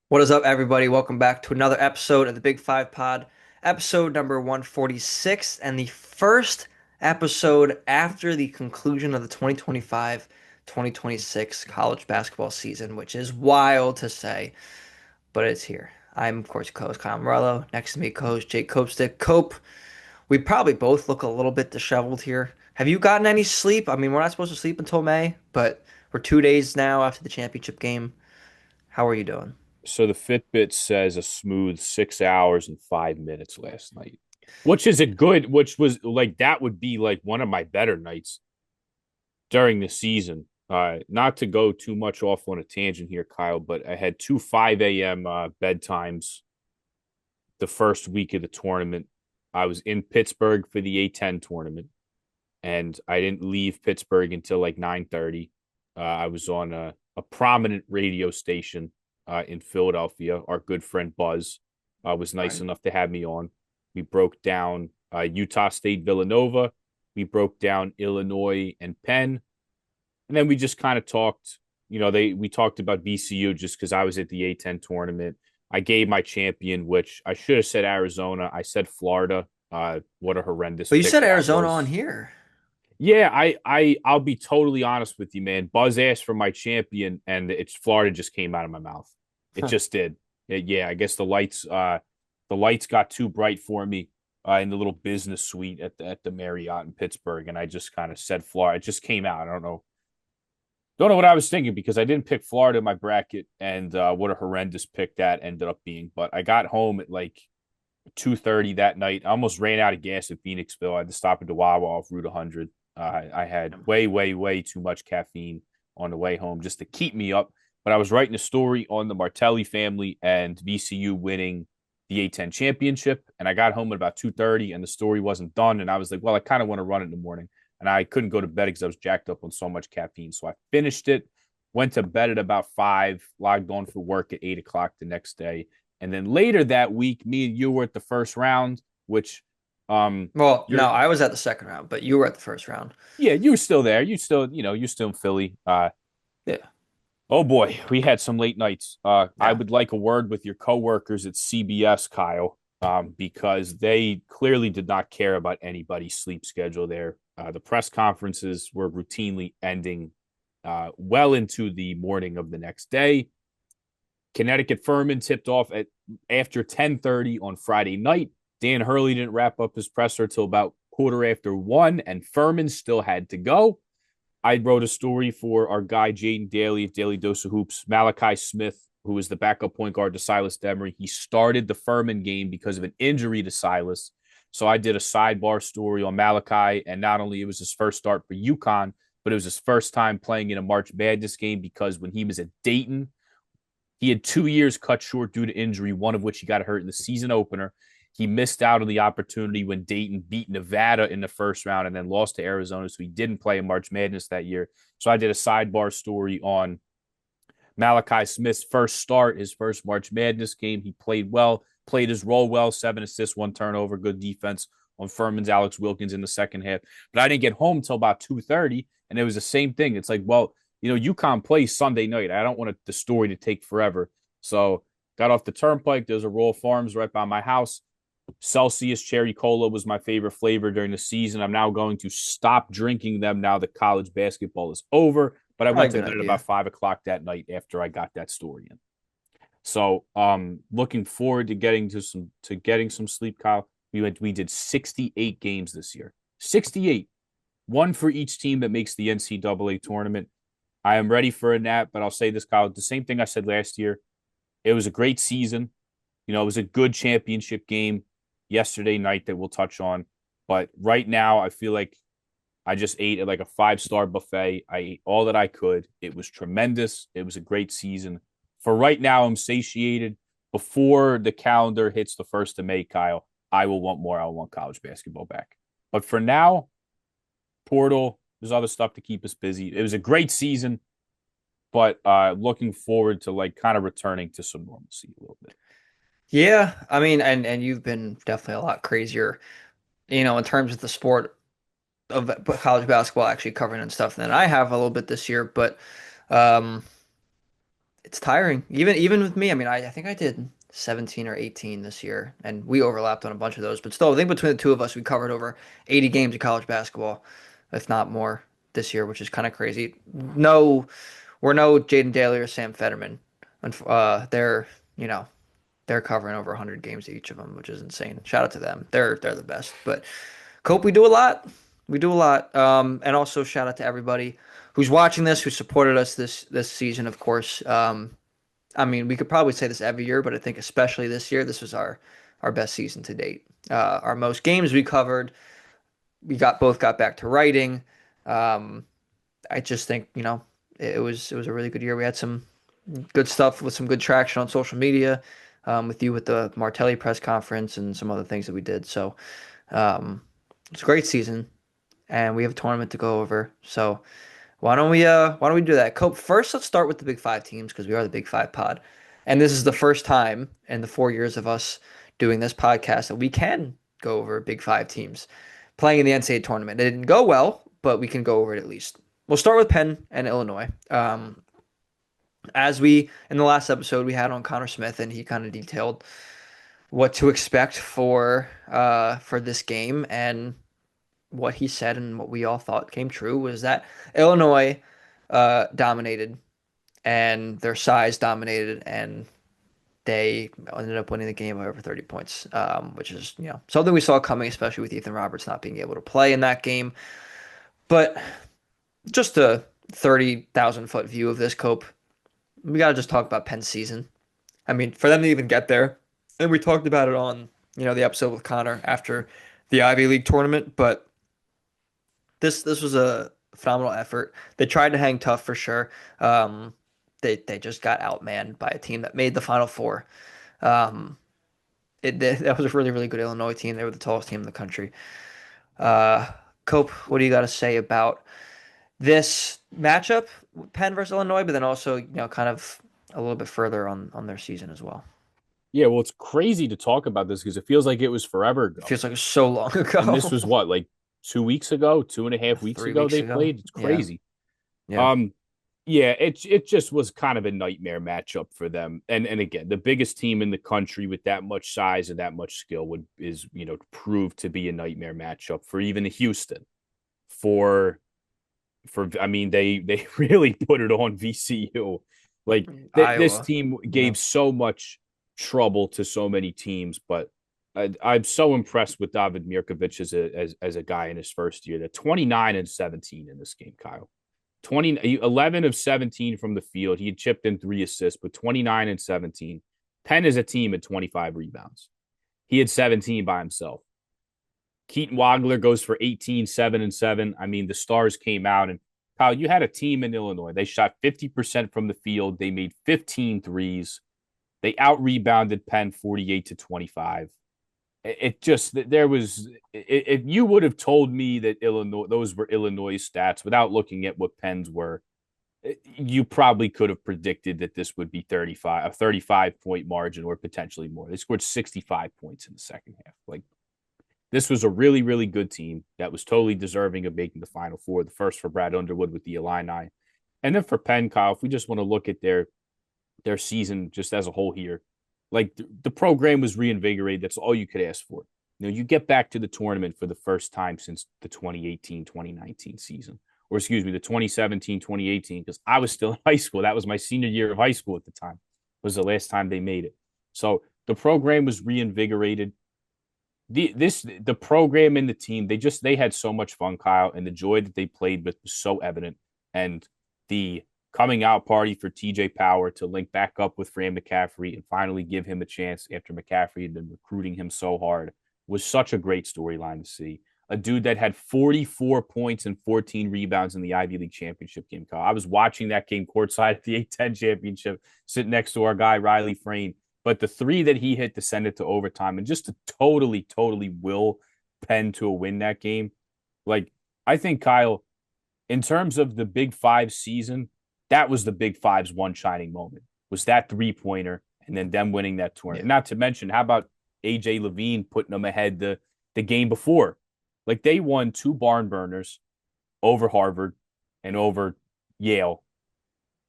What is up, everybody? Welcome back to another episode of the Big Five Pod, episode number 146, and the first episode after the conclusion of the 2025-2026 college basketball season, which is wild to say, but it's here. I'm, of course, your co-host Kyle Morello. Next to me, co-host Jake Copestick. Cope, we probably both look a little bit disheveled here. Have you gotten any sleep? I mean, we're not supposed to sleep until May, but we're 2 days now after the championship game. How are you doing? So the Fitbit says a smooth 6 hours and 5 minutes last night, which is a good, which was like that would be like one of my better nights during the season. Not to go too much off on a tangent here, Kyle, but I had two 5 a.m. Bedtimes the first week of the tournament. I was in Pittsburgh for the A10 tournament, and I didn't leave Pittsburgh until like 9:30. I was on a prominent radio station in Philadelphia. Our good friend Buzz was nice Right. enough to have me on. We broke down Utah State Villanova. We broke down Illinois and Penn, and then we just kind of talked. We talked about VCU just because I was at the A10 tournament. I gave my champion, which I should have said Arizona. I said Florida. What a horrendous But you pick said that Arizona on was. here. Yeah, I'll be totally honest with you, man. Buzz asked for my champion, and it's Florida just came out of my mouth. It Huh. just did. Yeah, I guess the lights got too bright for me in the little business suite at the Marriott in Pittsburgh, and I just kind of said Florida. It just came out. I don't know what I was thinking because I didn't pick Florida in my bracket, and what a horrendous pick that ended up being. But I got home at like 2:30 that night. I almost ran out of gas at Phoenixville. I had to stop at the Wawa off Route 100. I had way, way, way too much caffeine on the way home just to keep me up. But I was writing a story on the Martelli family and VCU winning the A10 championship, and I got home at about 2:30, and the story wasn't done. And I was like, well, I kind of want to run it in the morning, and I couldn't go to bed because I was jacked up on so much caffeine. So I finished it, went to bed at about 5, logged on for work at 8 o'clock the next day, and then later that week, me and you were at the first round, which Well, no, you're I was at the second round, but you were at the first round. yeah, you were still there. You're still in Philly. Yeah. Oh boy, we had some late nights. I Yeah. would like a word with your coworkers at CBS, Kyle, because they clearly did not care about anybody's sleep schedule there. The press conferences were routinely ending well into the morning of the next day. Connecticut Furman tipped off at after 10:30 on Friday night. Dan Hurley didn't wrap up his presser till about quarter after 1, and Furman still had to go. I wrote a story for our guy Jaden Daly at Daily Dose of Hoops. Malachi Smith, who was the backup point guard to Silas Demery, he started the Furman game because of an injury to Silas. So I did a sidebar story on Malachi, and not only it was his first start for UConn, but it was his first time playing in a March Madness game because when he was at Dayton, he had 2 years cut short due to injury, one of which he got hurt in the season opener. He missed out on the opportunity when Dayton beat Nevada in the first round and then lost to Arizona. So he didn't play in March Madness that year. So I did a sidebar story on Malachi Smith's first start, his first March Madness game. He played well, played his role well, 7 assists, 1 turnover, good defense on Furman's Alex Wilkins in the second half. But I didn't get home until about 2:30, and it was the same thing. It's like, well, UConn plays Sunday night. I don't want the story to take forever. So got off the turnpike. There's a Royal Farms right by my house. Celsius cherry cola was my favorite flavor during the season. I'm now going to stop drinking them now that college basketball is over. But I Probably went a to good bed at about idea. 5 o'clock that night after I got that story in. So looking forward to getting some sleep, Kyle. We did 68 games this year. 68. One for each team that makes the NCAA tournament. I am ready for a nap, but I'll say this, Kyle. The same thing I said last year. It was a great season. It was a good championship game yesterday night that we'll touch on. But right now, I feel like I just ate at like a 5-star buffet. I ate all that I could. It was tremendous. It was a great season. For right now, I'm satiated. Before the calendar hits the 1st of May, Kyle, I will want more. I will want college basketball back. But for now, portal, there's other stuff to keep us busy. It was a great season, but looking forward to like kind of returning to some normalcy a little bit. Yeah, I mean, and you've been definitely a lot crazier, in terms of the sport of college basketball actually covering and stuff than I have a little bit this year. But um, It's tiring. Even with me, I mean, I think I did 17 or 18 this year, and we overlapped on a bunch of those. But still, I think between the two of us, we covered over 80 games of college basketball, if not more, this year, which is kind of crazy. No, we're no Jaden Daly or Sam Fetterman. And they're, you know, they're covering over 100 games each of them, which is insane. Shout out to them. They're the best. But Cope, we do a lot. We do a lot. And also shout out to everybody who's watching this, who supported us this season, of course. I mean, we could probably say this every year, but I think especially this year, this was our best season to date. Our most games we covered. We got back to writing. Um, I just think, it was a really good year. We had some good stuff with some good traction on social media, with you with the Martelli press conference and some other things that we did. So it's a great season, and we have a tournament to go over. So why don't we do that? Cope, first let's start with the Big Five teams because we are the Big Five pod. And this is the first time in the 4 years of us doing this podcast that we can go over Big Five teams playing in the NCAA tournament. It didn't go well, but we can go over it at least. We'll start with Penn and Illinois. As we in the last episode we had on Connor Smith, and he kind of detailed what to expect for this game, and what he said and what we all thought came true was that Illinois dominated, and their size dominated, and they ended up winning the game by over 30 points, which is something we saw coming, especially with Ethan Roberts not being able to play in that game. But just a 30,000-foot view of this, Cope. We got to just talk about Penn's season. I mean, for them to even get there, and we talked about it on the episode with Connor after the Ivy League tournament, but this was a phenomenal effort. They tried to hang tough for sure. They just got outmanned by a team that made the Final Four. Um, that was a really really good Illinois team. They were the tallest team in the country. Uh, Cope, what do you got to say about this matchup, Penn versus Illinois, but then also kind of a little bit further on their season as well? Yeah, well, it's crazy to talk about this because it feels like it was forever It ago. feels like it was so long And this was ago. what, like 2 weeks ago, 2.5 weeks Three ago weeks they ago. played. It's Yeah, crazy. yeah. Um, yeah, it just was kind of a nightmare matchup for them. And again, the biggest team in the country with that much size and that much skill would is prove to be a nightmare matchup for even Houston. For I mean they really put it on VCU. Like this Iowa. team Yeah. gave so much trouble to so many teams, but I'm so impressed with David Mirkovic as a guy in his first year. That 29 and 17 in this game, Kyle. 11 of 17 from the field. He had chipped in 3 assists, but 29 and 17. Penn is a team at 25 rebounds. He had 17 by himself. Keaton Wagler goes for 18, 7 and 7. I mean, the stars came out, and Kyle, you had a team in Illinois. They shot 50% from the field. They made 15 threes. They out rebounded Penn 48 to 25. It just there was if you would have told me that Illinois those were Illinois stats without looking at what Penn's were, you probably could have predicted that this would be 35 a 35-point margin or potentially more. They scored 65 points in the second half. Like this was a really, really good team that was totally deserving of making the Final Four. The first for Brad Underwood with the Illini, and then for Penn, Kyle. If we just want to look at their season just as a whole here, like the program was reinvigorated. That's all you could ask for. You get back to the tournament for the first time since the 2018-2019 season, or excuse me, the 2017-2018, because I was still in high school. That was my senior year of high school at the time. Was the last time they made it. So the program was reinvigorated. The program and the team they had so much fun, Kyle, and the joy that they played with was so evident. And the coming out party for TJ Power to link back up with Fran McCaffrey and finally give him a chance after McCaffrey had been recruiting him so hard was such a great storyline to see. A dude that had 44 points and 14 rebounds in the Ivy League championship game, Kyle. I was watching that game courtside at the A10 championship, sitting next to our guy Riley Frame. But the three that he hit to send it to overtime and just to totally, totally will Penn to a win that game. Like, I think, Kyle, in terms of the Big Five season, that was the Big Five's one shining moment, was that three-pointer and then them winning that tournament. Yeah. Not to mention, how about A.J. Levine putting them ahead the game before? Like, they won 2 barn burners over Harvard and over Yale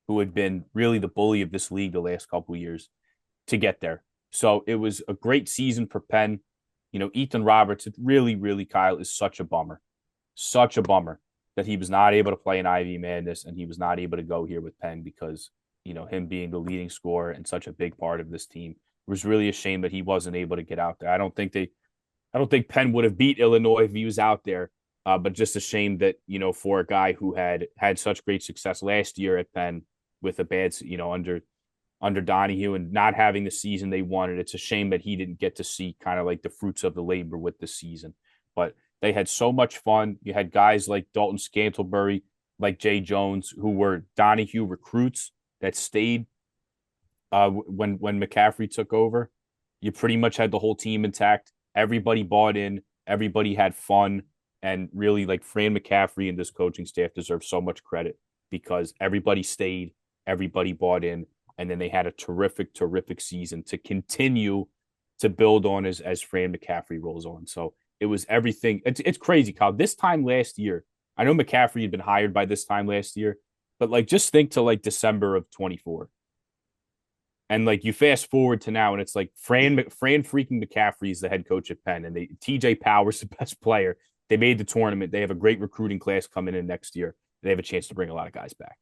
who had been really the bully of this league the last couple of years, to get there. So it was a great season for Penn. Ethan Roberts, it really, really, Kyle, is such a bummer that he was not able to play in Ivy Madness and he was not able to go here with Penn because, him being the leading scorer and such a big part of this team, it was really a shame that he wasn't able to get out there. I don't think Penn would have beat Illinois if he was out there. But just a shame that, for a guy who had such great success last year at Penn with a bad, under Donahue and not having the season they wanted. It's a shame that he didn't get to see kind of like the fruits of the labor with the season. But they had so much fun. You had guys like Dalton Scantlebury, like Jay Jones, who were Donahue recruits that stayed when McCaffrey took over. You pretty much had the whole team intact. Everybody bought in. Everybody had fun. And really, like Fran McCaffrey and this coaching staff deserve so much credit because everybody stayed, everybody bought in, and then they had a terrific, terrific season to continue to build on as Fran McCaffrey rolls on. So it was everything. It's crazy, Kyle. This time last year, I know McCaffrey had been hired by this time last year, but like just think to like December of 24. And like you fast forward to now, and it's like Fran freaking McCaffrey is the head coach at Penn, and TJ Powers the best player. They made the tournament. They have a great recruiting class coming in next year. They have a chance to bring a lot of guys back.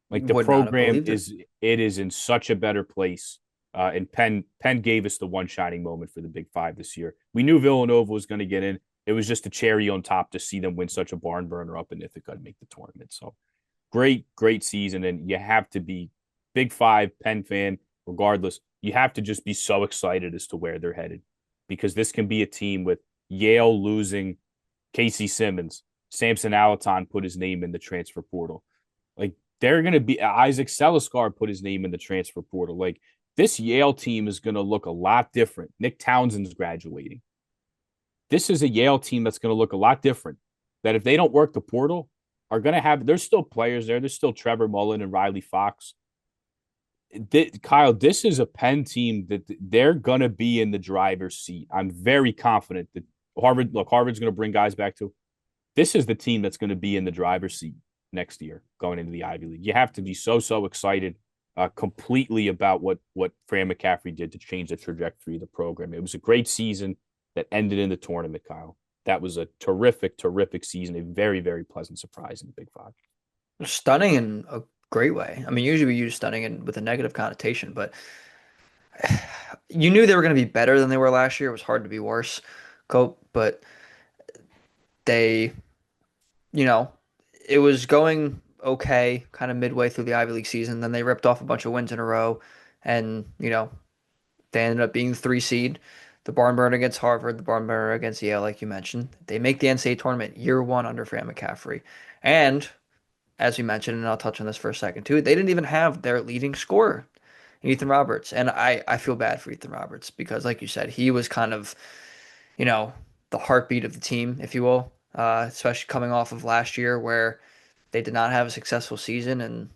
Like the Would not have program believed it. is in such a better place. And Penn gave us the one shining moment for the Big Five this year. We knew Villanova was going to get in. It was just a cherry on top to see them win such a barn burner up in Ithaca and make the tournament. So great, great season. And you have to be Big Five Penn fan, regardless. You have to just be so excited as to where they're headed because this can be a team with Yale losing Casey Simmons. Samson Alaton put his name in the transfer portal. Like they're going to be Isaac Seliscar put his name in the transfer portal. Like this Yale team is going to look a lot different. Nick Townsend's graduating. This is a Yale team that's going to look a lot different. That if they don't work the portal, are going to have. There's still players there. There's still Trevor Mullen and Riley Fox. Kyle, this is a Penn team that they're going to be in the driver's seat. I'm very confident that Harvard's going to bring guys back to. This is the team that's going to be in the driver's seat next year going into the Ivy League. You have to be so excited completely about what Fran McCaffrey did to change the trajectory of the program. It was a great season that ended in the tournament, Kyle. That was a terrific, terrific season, a very, very pleasant surprise in the Big Five. Stunning in a great way. I mean, usually we use stunning with a negative connotation, but you knew they were going to be better than they were last year. It was hard to be worse, Cope, but they, you know, it was going okay kind of midway through the Ivy League season. Then they ripped off a bunch of wins in a row, and they ended up being the 3 seed. The barn burner against Harvard, the barn burner against Yale, like you mentioned. They make the NCAA tournament year one under Fran McCaffrey, and as we mentioned, and I'll touch on this for a second too, they didn't even have their leading scorer, Ethan Roberts, and I feel bad for Ethan Roberts because, like you said, he was kind of you know, the heartbeat of the team, if you will, especially coming off of last year where they did not have a successful season and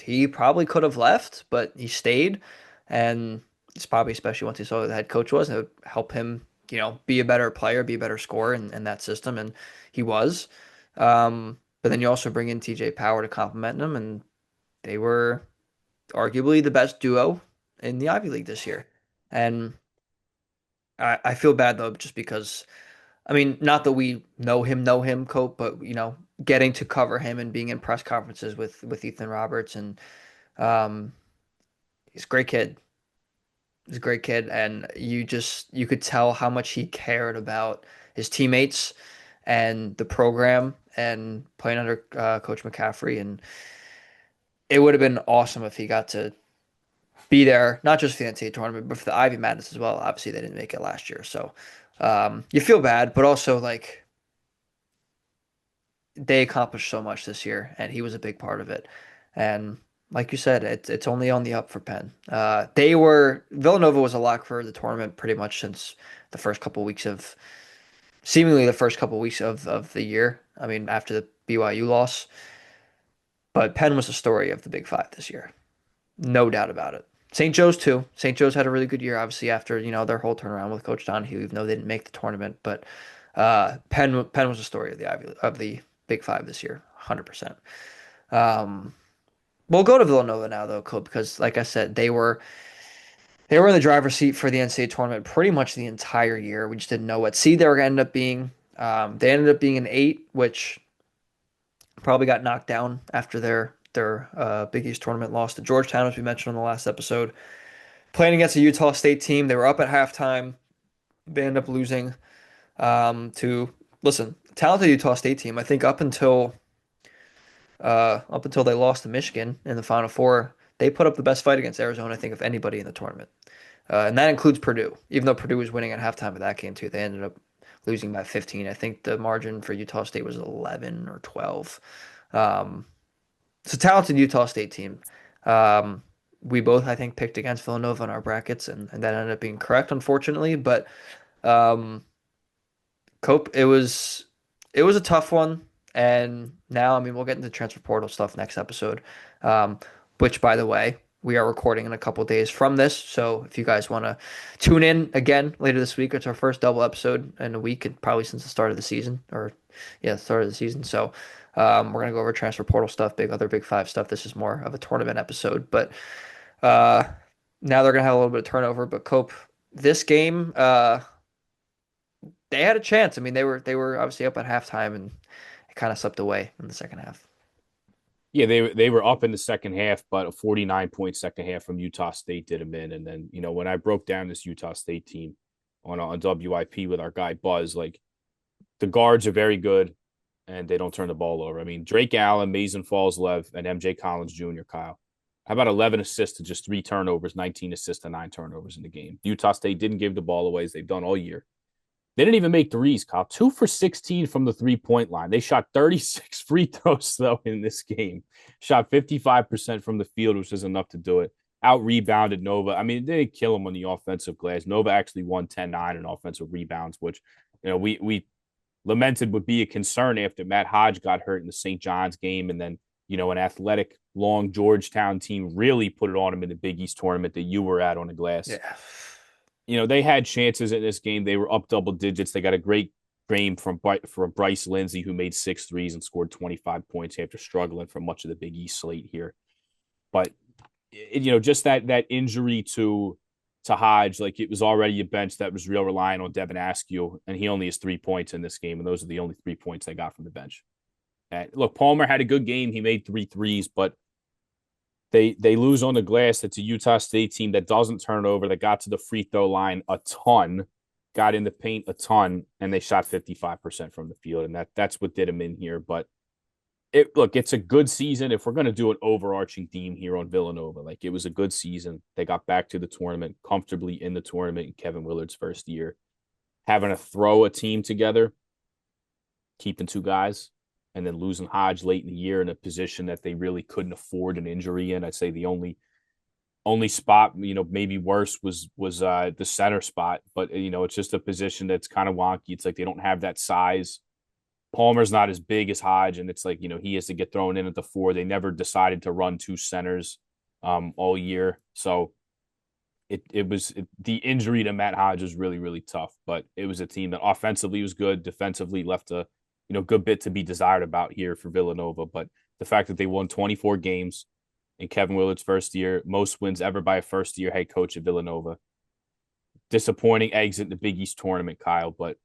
he probably could have left, but he stayed. And it's probably, especially once he saw who the head coach was, it would help him, be a better player, be a better scorer in that system. And he was. But then you also bring in TJ Power to complement him, and they were arguably the best duo in the Ivy League this year. And I feel bad though, just because I mean, not that we know him, Cope, but getting to cover him and being in press conferences with Ethan Roberts, and um, he's a great kid. He's a great kid, and you could tell how much he cared about his teammates and the program and playing under Coach McCaffrey, and it would have been awesome if he got to be there, not just for the NCAA tournament, but for the Ivy Madness as well. Obviously, they didn't make it last year, so you feel bad, but also like they accomplished so much this year, and he was a big part of it. And like you said, it's only on the up for Penn. Villanova was a lock for the tournament pretty much since the first couple weeks of seemingly the first couple weeks of the year. I mean, after the BYU loss, but Penn was the story of the Big Five this year, no doubt about it. St. Joe's too. St. Joe's had a really good year, obviously after their whole turnaround with Coach Donahue, even though they didn't make the tournament. But Penn was the story of the Big Five this year, 100%. Um, We'll go to Villanova now though, Coop, because like I said, they were in the driver's seat for the NCAA tournament pretty much the entire year. We just didn't know what seed they were going to end up being. They ended up being an 8, which probably got knocked down after their Big East tournament loss to Georgetown, as we mentioned on the last episode. Playing against a Utah State team, they were up at halftime. They ended up losing to listen, talented Utah State team. I think up until they lost to Michigan in the Final Four, they put up the best fight against Arizona, I think, of anybody in the tournament. And that includes Purdue. Even though Purdue was winning at halftime of that game too, they ended up losing by 15. I think the margin for Utah State was 11 or 12. Um, it's a talented Utah State team. Um, we both, I think, picked against Villanova in our brackets, and that ended up being correct, unfortunately. But um, Cope, it was a tough one, and now I mean we'll get into transfer portal stuff next episode. Um, which by the way, we are recording in a couple days from this, so if you guys want to tune in again later this week, it's our first double episode in a week, and probably since the start of the season, or yeah, the start of the season. So we're gonna go over transfer portal stuff, other Big Five stuff. This is more of a tournament episode, but uh, now they're gonna have a little bit of turnover. But Cope, this game, they had a chance. I mean, they were obviously up at halftime, and it kind of slipped away in the second half. Yeah, they were up in the second half, but a 49-point second half from Utah State did them in. And then, when I broke down this Utah State team on WIP with our guy Buzz, like the guards are very good and they don't turn the ball over. I mean, Drake Allen, Mason Falls-Lev, and MJ Collins Jr., Kyle. How about 11 assists to just 3 turnovers, 19 assists to 9 turnovers in the game? Utah State didn't give the ball away as they've done all year. They didn't even make threes, Kyle. 2 for 16 from the 3-point line. They shot 36 free throws, though, in this game. Shot 55% from the field, which is enough to do it. Out rebounded Nova. I mean, they didn't kill him on the offensive glass. Nova actually won 10-9 in offensive rebounds, which, we lamented would be a concern after Matt Hodge got hurt in the St. John's game. And then, an athletic, long Georgetown team really put it on him in the Big East tournament that you were at on the glass. Yeah. They had chances in this game. They were up double digits. They got a great game from Bryce Lindsey, who made 6 threes and scored 25 points after struggling for much of the Big East slate here. But just that injury to Hodge, like it was already a bench that was real reliant on Devin Askew, and he only has 3 points in this game, and those are the only 3 points they got from the bench. And look, Palmer had a good game. He made 3 threes, but they lose on the glass. It's a Utah State team that doesn't turn over, that got to the free throw line a ton, got in the paint a ton, and they shot 55% from the field. And that's what did them in here. But it's a good season. If we're going to do an overarching theme here on Villanova, like it was a good season. They got back to the tournament, comfortably in the tournament in Kevin Willard's first year. Having to throw a team together, keeping 2 guys, and then losing Hodge late in the year in a position that they really couldn't afford an injury in. I'd say the only spot, maybe worse was the center spot, but it's just a position that's kind of wonky. It's like they don't have that size. Palmer's not as big as Hodge, and it's like, he has to get thrown in at the 4. They never decided to run 2 centers all year. So the injury to Matt Hodge was really, really tough, but it was a team that offensively was good, defensively left a good bit to be desired about here for Villanova. But the fact that they won 24 games in Kevin Willard's first year, most wins ever by a first-year head coach at Villanova. Disappointing exit in the Big East tournament, Kyle, but,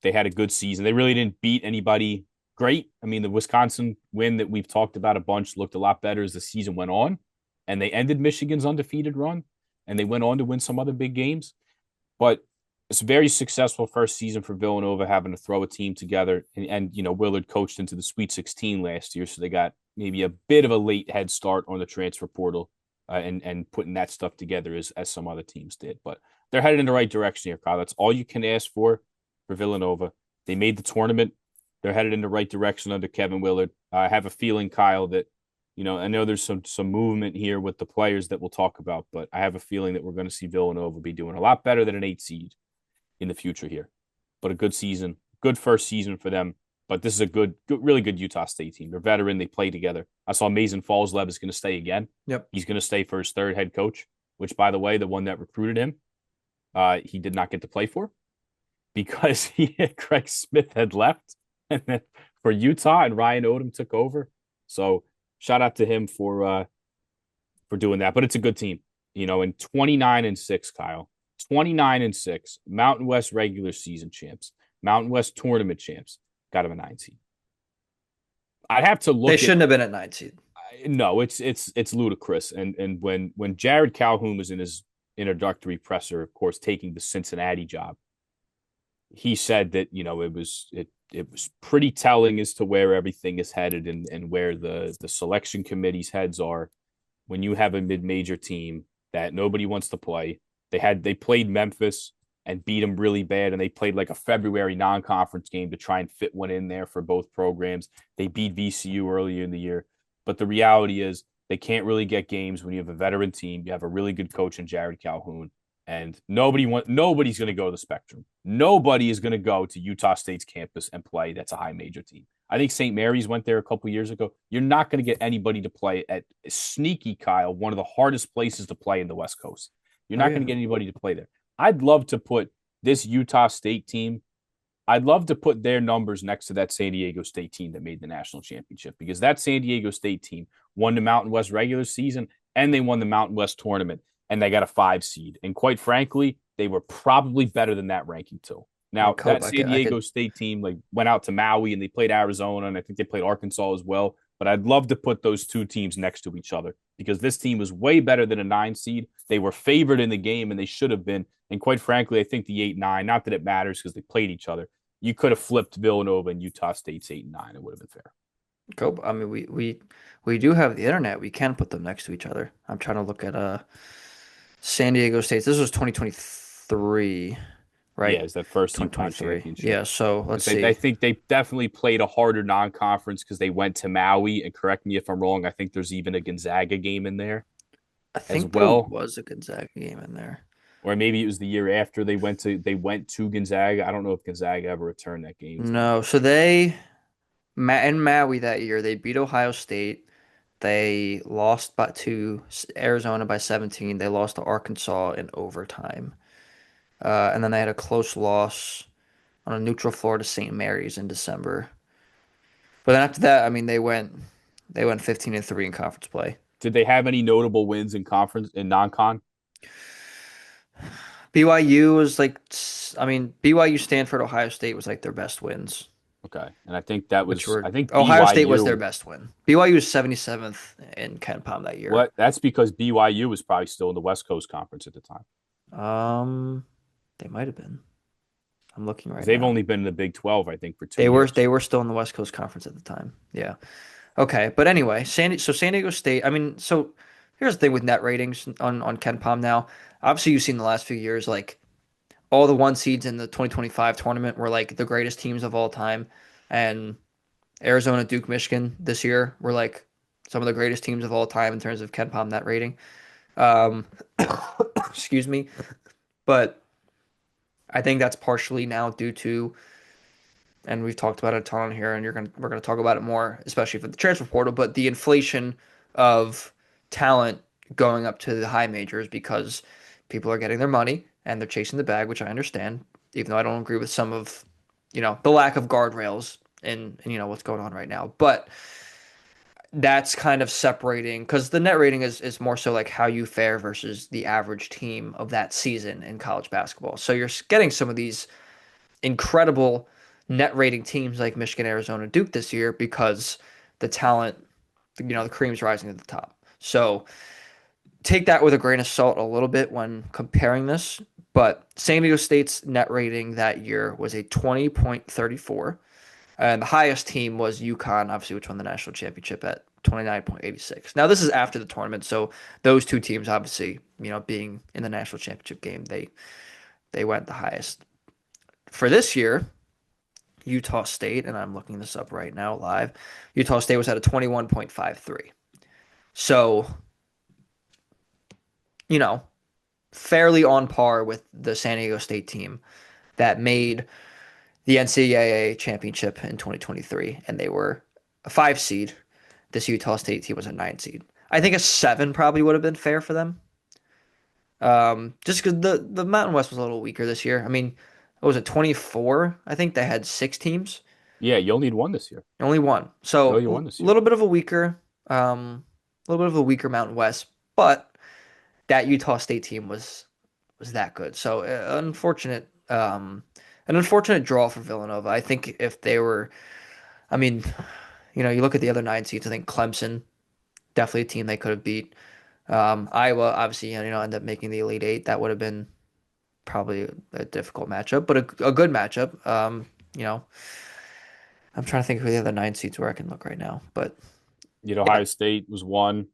they had a good season. They really didn't beat anybody great. I mean, the Wisconsin win that we've talked about a bunch looked a lot better as the season went on, and they ended Michigan's undefeated run, and they went on to win some other big games. But it's a very successful first season for Villanova, having to throw a team together. And Willard coached into the Sweet 16 last year, so they got maybe a bit of a late head start on the transfer portal and putting that stuff together as some other teams did. But they're headed in the right direction here, Kyle. That's all you can ask for Villanova. They made the tournament. They're headed in the right direction under Kevin Willard. I have a feeling, Kyle, that I know there's some movement here with the players that we'll talk about, but I have a feeling that we're going to see Villanova be doing a lot better than an 8 seed in the future here. But a good season, good first season for them. But this is a good, really good Utah State team. They're veteran. They play together. I saw Mason Falls-Lev is going to stay again. Yep. He's going to stay for his 3rd head coach, which, by the way, the one that recruited him, he did not get to play for because Craig Smith had left, and then for Utah and Ryan Odom took over. So shout out to him for doing that. But it's a good team, and 29-6, Kyle. 29-6, Mountain West regular season champs, Mountain West tournament champs. Got him a 9 seed. I'd have to They look at shouldn't have been at 9 seed. no, it's ludicrous. And when Jared Calhoun was in his introductory presser, of course, taking the Cincinnati job, he said that it was pretty telling as to where everything is headed and where the selection committee's heads are when you have a mid-major team that nobody wants to play. They played Memphis and beat them really bad, and they played like a February non-conference game to try and fit one in there for both programs. They beat VCU earlier in the year, but the reality is they can't really get games when you have a veteran team. You have a really good coach in Jared Calhoun, and nobody's going to go to the Spectrum. Nobody is going to go to Utah State's campus and play. That's a high major team. I think St. Mary's went there a couple years ago. You're not going to get anybody to play at Sneaky Kyle, one of the hardest places to play in the West Coast. You're Oh not going yeah. to get anybody to play there. I'd love to put this Utah State team, I'd love to put their numbers next to that San Diego State team that made the national championship, because that San Diego State team won the Mountain West regular season and they won the Mountain West tournament, and they got a 5 seed. And quite frankly, they were probably better than that ranking too. I mean, Now, Cope, that I San could, I Diego could. State team went out to Maui and they played Arizona, and I think they played Arkansas as well. But I'd love to put those two teams next to each other, because this team was way better than a 9 seed. They were favored in the game, and they should have been. And quite frankly, I think the 8-9, not that it matters because they played each other, you could have flipped Villanova and Utah State's 8-9. It would have been fair. Cope. I mean, we do have the internet. We can put them next to each other. I'm trying to look at San Diego State. This was 2023, Yeah, right? it's that first UConn 2023. championship. Yeah. So let's I see. think they definitely played a harder non-conference because they went to Maui. And correct me if I'm wrong, I think there's even a Gonzaga game in there I as think there well. was a Gonzaga game in there. Or maybe it was the year after they went to Gonzaga. I don't know if Gonzaga ever returned that game to them. No. So in Maui that year, they beat Ohio State. They lost to Arizona by 17. They lost to Arkansas in overtime. And then they had a close loss on a neutral floor to St. Mary's in December. But then after that, I mean, they went 15-3 in conference play. Did they have any notable wins in conference in non-con? BYU was like, I mean, BYU, Stanford, Ohio State was like their best wins, Okay, and I think that which was were I think Ohio State was their BYU. best win. BYU was 77th in Ken Palm that year. What? That's because BYU was probably still in the West Coast Conference at the time, Um, they might have been. I'm looking because right they've now. only been in the Big 12, I think, for two They were years. they were still in the West Coast Conference at the time. Yeah. Okay, but anyway, San Diego State. I mean, so here's the thing with net ratings on Ken Palm now. Obviously, you've seen the last few years, like all the 1 seeds in the 2025 tournament were like the greatest teams of all time, and Arizona, Duke, Michigan this year were like some of the greatest teams of all time in terms of Ken Palm net rating. Um, excuse me, but I think that's partially now due to, and we've talked about it a ton here, and we're gonna talk about it more, especially for the transfer portal, but the inflation of talent going up to the high majors because people are getting their money and they're chasing the bag, which I understand, even though I don't agree with some of, the lack of guardrails and what's going on right now. But that's kind of separating because the net rating is more so like how you fare versus the average team of that season in college basketball. So you're getting some of these incredible net rating teams like Michigan, Arizona, Duke this year because the talent, the cream's rising to the top. So take that with a grain of salt a little bit when comparing this. But San Diego State's net rating that year was a 20.34. And the highest team was UConn, obviously, which won the national championship at 29.86. Now, this is after the tournament, so those two teams, obviously, being in the national championship game, they went the highest. For this year, Utah State, and I'm looking this up right now live, Utah State was at a 21.53. So, you know, fairly on par with the San Diego State team that made the NCAA championship in 2023, and they were a 5 seed. This Utah State team was a 9 seed. I think a 7 probably would have been fair for them. Just because the Mountain West was a little weaker this year. I mean, what was it, 24? I think they had 6 teams. Yeah, you only need one this year. Only one. You So only a won this year. little bit of a weaker A little bit of a weaker Mountain West, but that Utah State team was that good. So an unfortunate draw for Villanova. I think if they were, I mean, you look at the other nine seeds. I think Clemson definitely a team they could have beat. Iowa obviously, end up making the Elite Eight. That would have been probably a difficult matchup, but a good matchup. You know, I'm trying to think who the other nine seeds were. I can look right now, but yeah, Ohio State was one.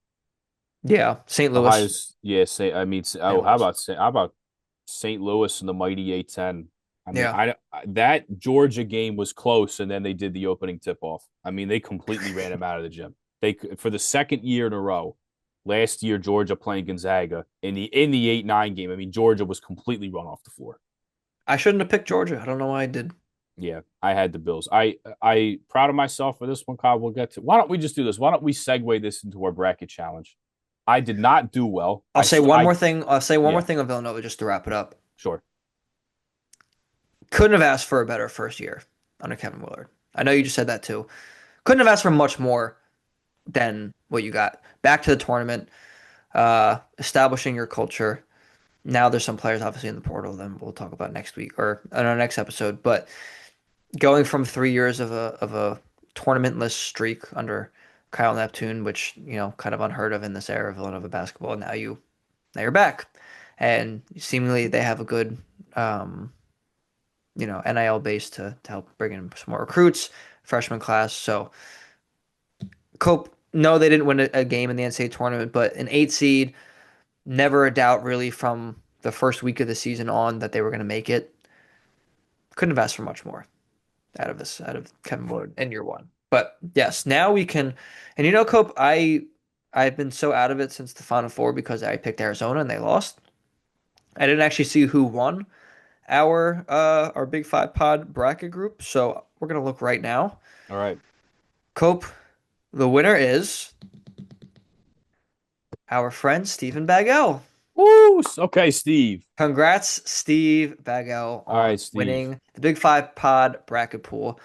yeah, St. Louis, Ohio's yeah. Say I mean, St. oh, Louis. how about St. Louis and the mighty A-10? I mean, Yeah, that Georgia game was close, and then they did the opening tip off. I mean, they completely ran him out of the gym. They for the second year in a row. Last year, Georgia playing Gonzaga in the 8-9 game. I mean, Georgia was completely run off the floor. I shouldn't have picked Georgia. I don't know why I did. Yeah, I had the Bills. I proud of myself for this one, Kyle. We'll get to. Why don't we just do this? Why don't we segue this into our bracket challenge? I did not do well. I'll say one more thing. I'll say one more Yeah, thing on Villanova just to wrap it up. sure. Couldn't have asked for a better first year under Kevin Willard. I know you just said that too. Couldn't have asked for much more than what you got. Back to the tournament, establishing your culture. Now there's some players obviously in the portal. Then we'll talk about next week or in our next episode. But going from 3 years of a tournamentless streak under Kyle Neptune, which kind of unheard of in this era of Villanova basketball. Now you're back, and seemingly they have a good NIL base to help bring in some more recruits, freshman class. So Cope, no, they didn't win a game in the NCAA tournament, but an 8 seed, never a doubt really from the first week of the season on that they were going to make it. Couldn't have asked for much more out of Kevin Willard in year one. But yes, now we can, and Cope, I've been so out of it since the Final Four because I picked Arizona and they lost. I didn't actually see who won our Big Five pod bracket group, so we're gonna look right now. All right. Cope, the winner is our friend Stephen Baggell. Woo! Okay, Steve. Congrats, Steve Baggell, All on right, Steve. winning the Big Five pod bracket pool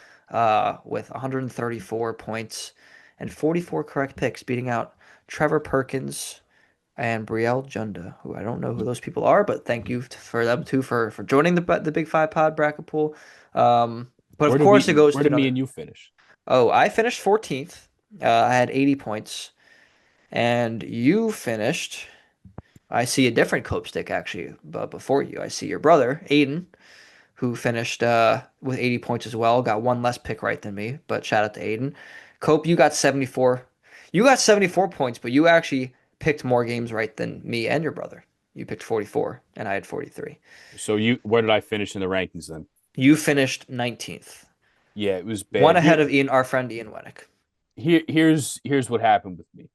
with 134 points and 44 correct picks, beating out Trevor Perkins and Brielle Junda, who I don't know who those people are, but thank you for them too for joining the Big Five pod bracket pool. But of course, it goes Where to did me another. and you finish? Oh, I finished 14th. I had 80 points, and you finished. I see a different Cope stick actually, but before you, I see your brother Aiden, who finished with 80 points as well. Got one less pick right than me, but shout out to Aiden. Cope, you got 74. You got 74 points, but you actually picked more games right than me and your brother. You picked 44, and I had 43. So where did I finish in the rankings then? You finished 19th, Yeah, it was one bad. ahead of our friend Ian Wennick. Here's what happened with me.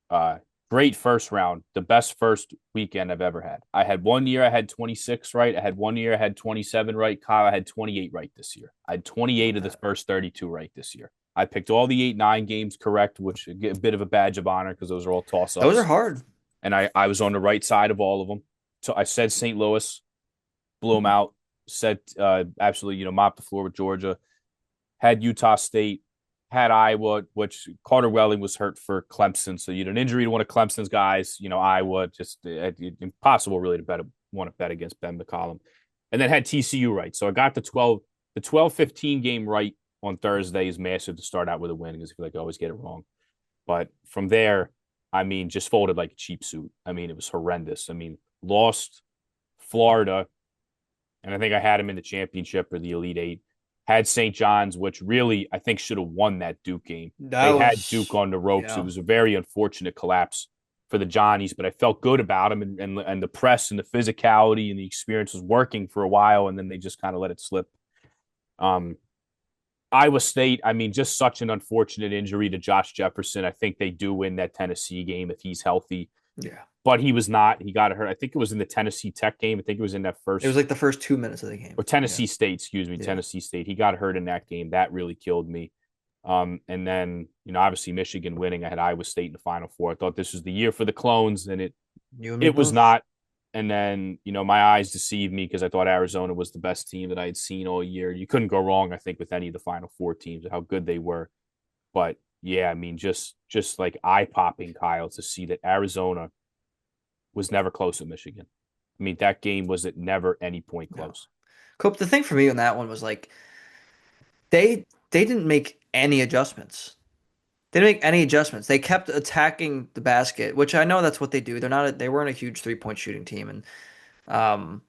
Uh, Great first round, the best first weekend I've ever had. I had one year I had 26 right. I had one year I had 27 right. Kyle, I had 28 right this year. I had 28 of the Okay. first 32 right this year. I picked all the 8-9 games correct, which a bit of a badge of honor because those are all toss Those are ups. hard. And I was on the right side of all of them. So I said St. Louis, blew them out, said absolutely, mopped the floor with Georgia, had Utah State, had Iowa, which Carter Welling was hurt for Clemson. So you had an injury to one of Clemson's guys. Iowa just impossible really to want to bet against Ben McCollum. And then had TCU right. So I got the 12-15 game right on Thursday is massive to start out with a win because I feel like I always get it wrong. But from there, I mean, just folded like a cheap suit. I mean, it was horrendous. I mean, lost Florida, and I think I had him in the championship or the Elite Eight. Had St. John's, which really I think should have won that Duke game. That They had Duke was, on the ropes. It yeah. was a very unfortunate collapse for the Johnnies, but I felt good about them, and the press and the physicality and the experience was working for a while, and then they just kind of let it slip. Um, Iowa State, I mean, just such an unfortunate injury to Josh Jefferson. I think they do win that Tennessee game if he's healthy, Yeah. but he was not. He got hurt. I think it was in the Tennessee Tech game. I think it was in that It was first like the first 2 minutes of the game. or Yeah. Tennessee State, excuse me, Yeah. Tennessee State. He got hurt in that game. That really killed me. And then, obviously Michigan winning. I had Iowa State in the Final Four. I thought this was the year for the clones, and it You and me it was both. not. And then, my eyes deceived me because I thought Arizona was the best team that I had seen all year. You couldn't go wrong, I think, with any of the Final Four teams, how good they were. But yeah, I mean, just like eye popping, Kyle, to see that Arizona was never close at Michigan. I mean, that game was at never any point No. close. Cope, the thing for me on that one was like they didn't make any adjustments. They didn't make any adjustments. They kept attacking the basket, which I know that's what they do. They weren't a huge three-point shooting team, and um,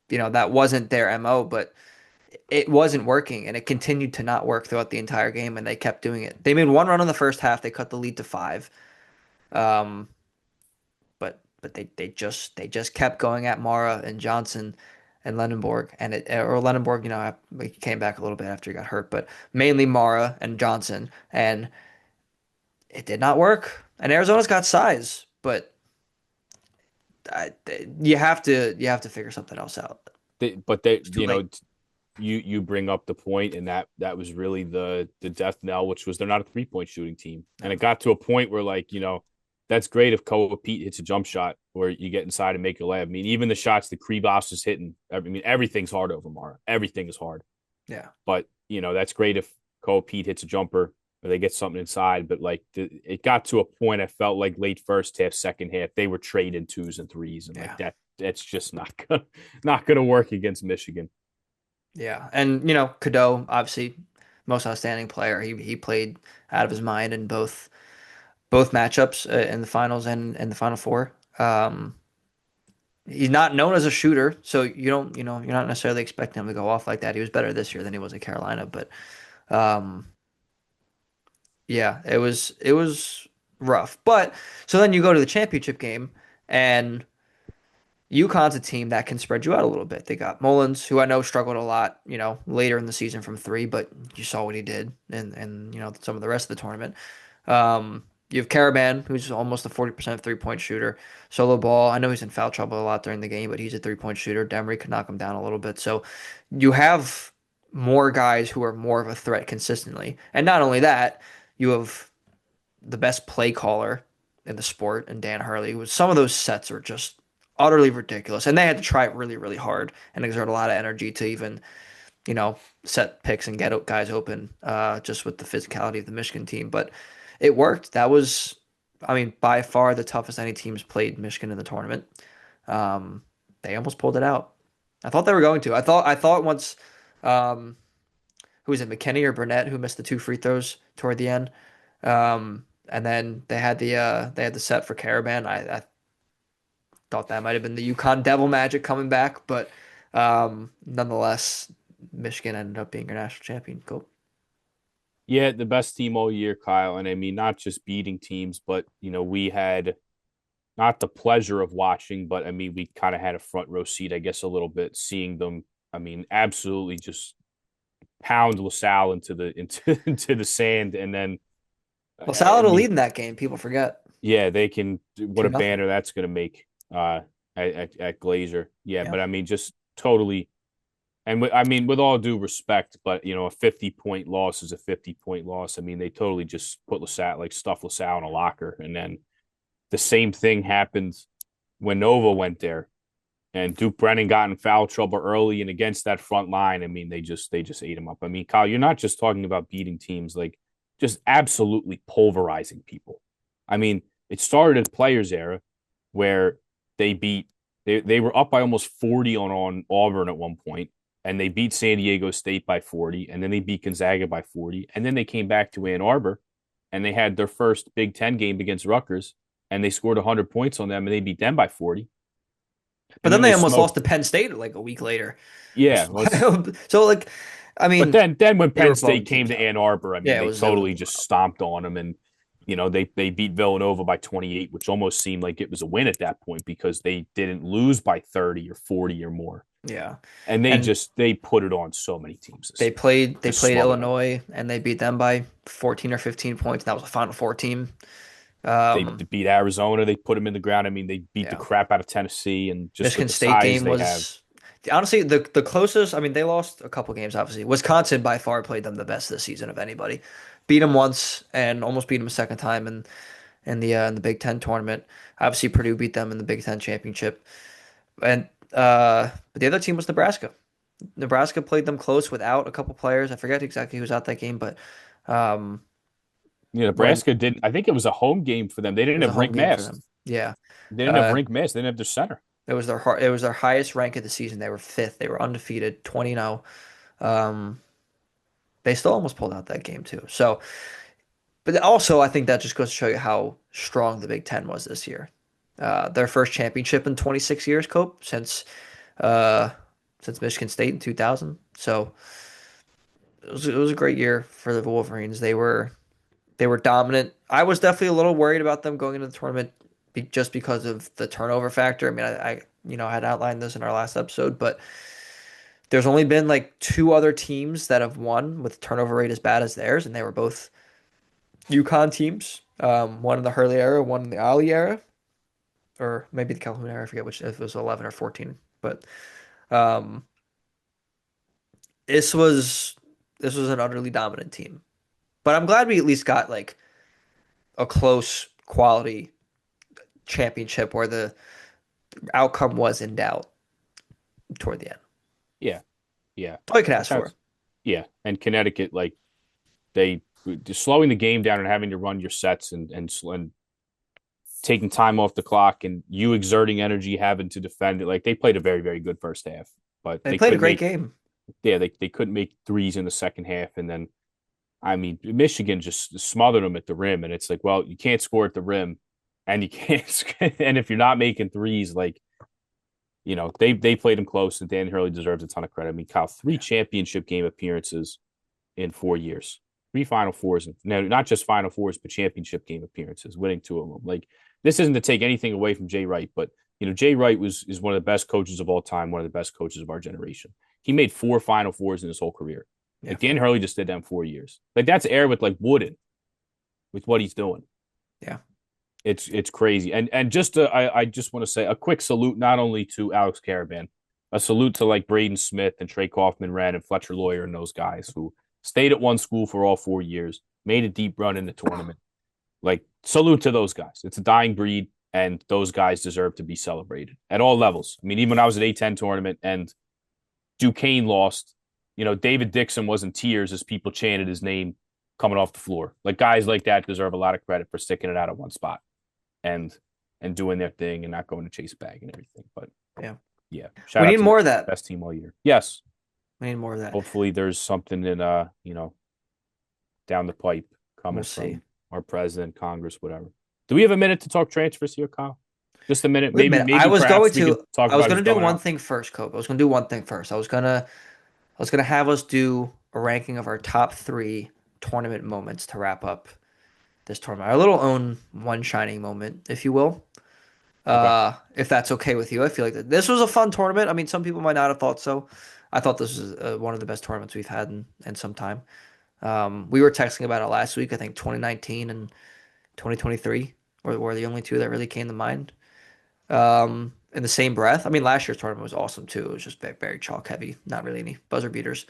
that wasn't their MO, but it wasn't working, and it continued to not work throughout the entire game, and they kept doing it. They made one run in the first half. They cut the lead to five. Um, but they just kept going at Mara and Johnson and Lendenborg or Lendenborg, he came back a little bit after he got hurt, but mainly Mara and Johnson, and it did not work. And Arizona's got size, but I, you have to figure something else out. But they, It's too late. you bring up the point, and that was really the death knell, which was they're not a 3 point shooting team, and No. it got to a point where like that's great if Koa Pete hits a jump shot or you get inside and make a layup. I mean, even the shots that Kribos is hitting, I mean, everything's hard over Mara. Everything is hard. Yeah. But that's great if Koa Pete hits a jumper or they get something inside. But like it got to a point, I felt like late first half, second half, they were trading twos and threes, and like Yeah. that's just not gonna work against Michigan. Yeah. And Cadeau, obviously most outstanding player. He played out of his mind in both matchups in the finals and the final four. He's not known as a shooter, so you're not necessarily expecting him to go off like that. He was better this year than he was at Carolina, but um, yeah, it was rough. But so then you go to the championship game, and UConn's a team that can spread you out a little bit. They got Mullins, who I know struggled a lot, later in the season from three, but you saw what he did and some of the rest of the tournament. You have Caravan, who's almost a 40% three-point shooter. Solo Ball, I know he's in foul trouble a lot during the game, but he's a three-point shooter. Demery could knock him down a little bit. So you have more guys who are more of a threat consistently. And not only that, you have the best play caller in the sport, and Dan Hurley. Some of those sets are just utterly ridiculous, and they had to try it really, really hard and exert a lot of energy to even set picks and get guys open, just with the physicality of the Michigan team. But it worked. That was, I mean, by far the toughest any team's played Michigan in the tournament. Um, they almost pulled it out. I thought they were going to. I thought once, um, who was it, McKinney or Burnett, who missed the two free throws toward the end. And then they had the set for Caravan. I thought that might have been the UConn Devil Magic coming back, but nonetheless, Michigan ended up being your national champion. Cool. Yeah, the best team all year, Kyle. And I mean, not just beating teams, but we had not the pleasure of watching, but I mean, we kind of had a front row seat, I guess, a little bit, seeing them. I mean, absolutely just pound LaSalle into the into the sand, and then LaSalle I had a mean, lead in that game. People forget yeah, they can. What two a nothing. banner that's going to make at Glazer. Yeah, Yeah. but I mean, just totally. And I mean, with all due respect, but a 50-point loss is a 50-point loss. I mean, they totally just put LaSalle, like stuff LaSalle in a locker, and then the same thing happened when Nova went there, and Duke Brennan got in foul trouble early and against that front line. I mean, they just ate him up. I mean, Kyle, you're not just talking about beating teams, like just absolutely pulverizing people. I mean, it started at Players era where they beat they were up by almost 40 on Auburn at one point, and they beat San Diego State by 40, and then they beat Gonzaga by 40, and then they came back to Ann Arbor and they had their first Big Ten game against Rutgers, and they scored 100 points on them, and they beat them by 40, But and then then they they almost lost smoked. to Penn State like a week later. Yeah, well, So like, I but mean, then when they Penn were State blowing came teams to out. Ann Arbor, I mean, Yeah, it they was it was a totally just blowout. stomped on them, and they beat Villanova by 28, which almost seemed like it was a win at that point because they didn't lose by 30 or 40 or more, Yeah, and they and just they put it on so many teams this they year, played they just played smothered them. Illinois and they beat them by 14 or 15 points. And that was a Final Four team. They Um, beat Arizona, they put them in the ground. I mean, they beat the yeah. crap out of Tennessee, and just with Michigan the State size game they have, was honestly the closest. I mean, they lost a couple games, obviously. Wisconsin by far played them the best this season of anybody. Beat them once and almost beat them a second time in the Big Ten tournament. Obviously, Purdue beat them in the Big Ten championship. And but the other team was Nebraska. Nebraska played them close without a couple players. I forget exactly who was out that game, but um, Yeah, when Nebraska didn't. I think it was a home game for them. They it didn't was a have home Rink game for Mast. them. Yeah. They didn't have Uh, Rink Mast. They didn't have their center. it was their highest rank of the season. They were fifth. They were undefeated, 20-0. Um, they still almost pulled out that game too. So, but also I think that just goes to show you how strong the Big Ten was this year. Their first championship in 26 years, Cope, uh, since Michigan State in 2000. So it was a great year for the Wolverines. They were dominant. I was definitely a little worried about them going into the tournament just because of the turnover factor. I mean, I had outlined this in our last episode, but there's only been like two other teams that have won with turnover rate as bad as theirs, and they were both UConn teams. One in the Hurley era, one in the Ali era, or maybe the Calhoun era. I forget which, if it was 11 or 14. But um, this was this was an utterly dominant team. But I'm glad we at least got like a close quality championship where the outcome was in doubt toward the end. Yeah, yeah. All you can But ask for. that's yeah. And Connecticut, like they just slowing the game down and having to run your sets and taking time off the clock and you exerting energy, having to defend it. Like they played a very very good first half, but They they played a couldn't great make game. they couldn't make threes in the second half, and then I mean, Michigan just smothered them at the rim, and it's like, well, you can't score at the rim, and you can't, and if you're not making threes, like they played them close, and Dan Hurley deserves a ton of credit. I mean, Kyle, three Yeah. championship game appearances in 4 years, three Final Fours, and no, not just Final Fours, but championship game appearances, winning two of them. Like this isn't to take anything away from Jay Wright, but Jay Wright is one of the best coaches of all time, one of the best coaches of our generation. He made four Final Fours in his whole career. Yeah. Like Dan Hurley just did that in 4 years. Like that's air with like Wooden with what he's doing. Yeah. It's crazy. And just I just want to say a quick salute not only to Alex Caravan, a salute to like Braden Smith and Trey Kaufman Wren and Fletcher Lawyer and those guys who stayed at one school for all 4 years, made a deep run in the tournament. Like salute to those guys. It's a dying breed, and those guys deserve to be celebrated at all levels. I mean, even when I was at A10 tournament and Duquesne lost, David Dixon was in tears as people chanted his name coming off the floor. Like guys like that deserve a lot of credit for sticking it out at one spot and doing their thing and not going to chase bag and everything. But Yeah. yeah, We shout out need to the more of that. best team all year. Yes, We need more of that. hopefully there's something in down the pipe We'll coming see. from our president, Congress, whatever. Do we have a minute to talk transfers here, Kyle? Just a minute. Wait a Maybe minute. maybe perhaps we could talk I was about gonna who's do going one out. thing first, Cope. I was gonna do one thing first. I was gonna have us do a ranking of our top three tournament moments to wrap up this tournament. Our little own one shining moment, if you will. Okay. If that's okay with you. I feel like this was a fun tournament. I mean, some people might not have thought so. I thought this was one of the best tournaments we've had in some time. We were texting about it last week. I think 2019 and 2023 were the only two that really came to mind. In the same breath, I mean, last year's tournament was awesome too. It was just very chalk heavy, not really any buzzer beaters.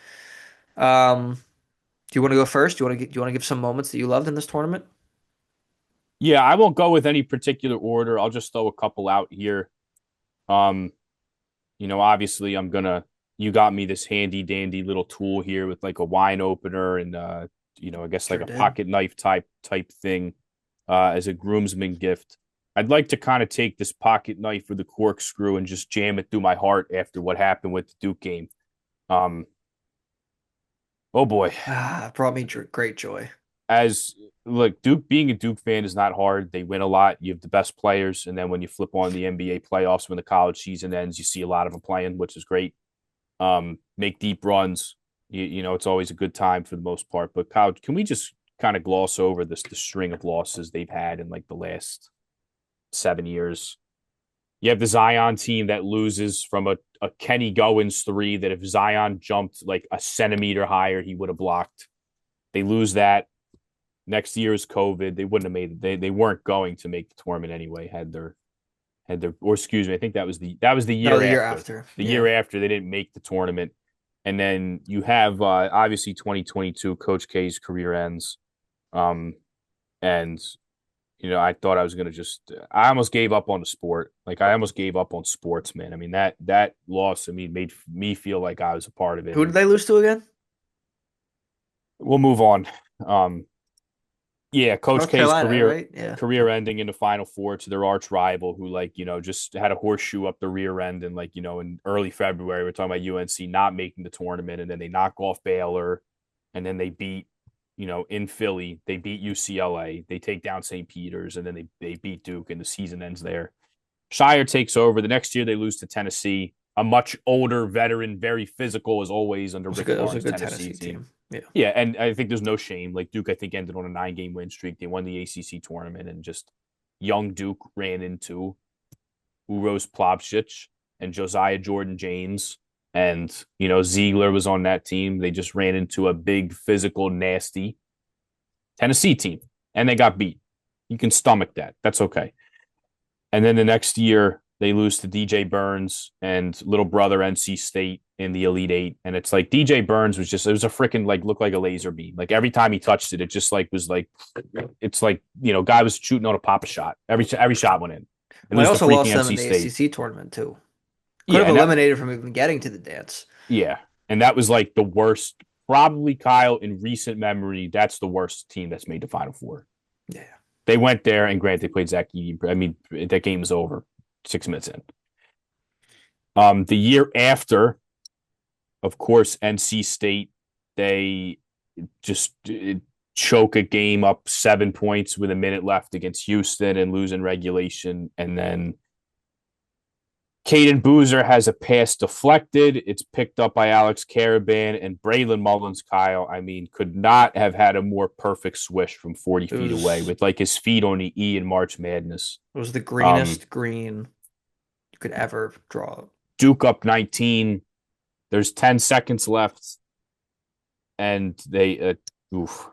Um, do you want to go first? Do you want to give some moments that you loved in this tournament? Yeah, I won't go with any particular order. I'll just throw a couple out here. Um, obviously you got me this handy dandy little tool here with like a wine opener and I guess like Sure a did. pocket knife type thing as a groomsman gift. I'd like to kind of take this pocket knife with the corkscrew and just jam it through my heart after what happened with the Duke game. Um, oh boy. Ah, it brought me great joy. As look, Duke being a Duke fan is not hard. They win a lot. You have the best players, and then when you flip on the NBA playoffs when the college season ends, you see a lot of them playing, which is great. Make deep runs. It's always a good time for the most part. But Kyle, can we just kind of gloss over the string of losses they've had in like the last 7 years? You have the Zion team that loses from a Kenny Goins three that if Zion jumped like a centimeter higher, he would have blocked. They lose that. Next year's COVID. They wouldn't have made it. They weren't going to make the tournament anyway, had their or excuse me, I think that was the No, year the year after. after. The Yeah. year after they didn't make the tournament. And then you have obviously 2022, Coach K's career ends. Um, and I thought I was gonna I almost gave up on the sport. Like I almost gave up on sports, man. I mean that loss, I mean, made me feel like I was a part of it. Who did And they lose to again? we'll move on. Um, Yeah, Coach North K's Carolina, career right? Yeah. career Yeah. ending in the Final Four to their arch rival, who just had a horseshoe up the rear end, and in early February we're talking about UNC not making the tournament, and then they knock off Baylor, and then they beat in Philly they beat UCLA, they take down St. Peter's, and then they beat Duke, and the season ends there. Shire takes over. The next year they lose to Tennessee, a much older veteran, very physical as always under Rick It was a Barnes' good Tennessee Tennessee team. team. Yeah. Yeah, and I think there's no shame. Like Duke, I think ended on a 9 game win streak. They won the ACC tournament, and just young Duke ran into Uros Plobsich and Josiah Jordan James, and Ziegler was on that team. They just ran into a big, physical, nasty Tennessee team, and they got beat. You can stomach that. That's okay. And then the next year, they lose to DJ Burns and little brother NC State in the Elite Eight. And it's like DJ Burns it was a freaking looked like a laser beam. Like every time he touched it, it just was like, it's like, guy was shooting on a pop shot. Every shot went in. They Well, I lose to also freaking lost them in NC the State. ACC tournament too. Could Yeah. have And eliminated from even getting to the dance. yeah. And that was like the worst, probably Kyle in recent memory. That's the worst team that's made the Final Four. Yeah. They went there, and granted, they played Zach Edey. I mean, that game was over 6 minutes in. The year after, of course, NC State, they just choke a game up 7 points with a minute left against Houston and lose in regulation. And then Caden Boozer has a pass deflected. It's picked up by Alex Caravan, and Braylon Mullins, Kyle, I mean, could not have had a more perfect swish from 40 It feet away was with like his feet on the E in March Madness. it was the Um, greenest green you could ever draw. Duke up 19. There's 10 seconds left, and oof,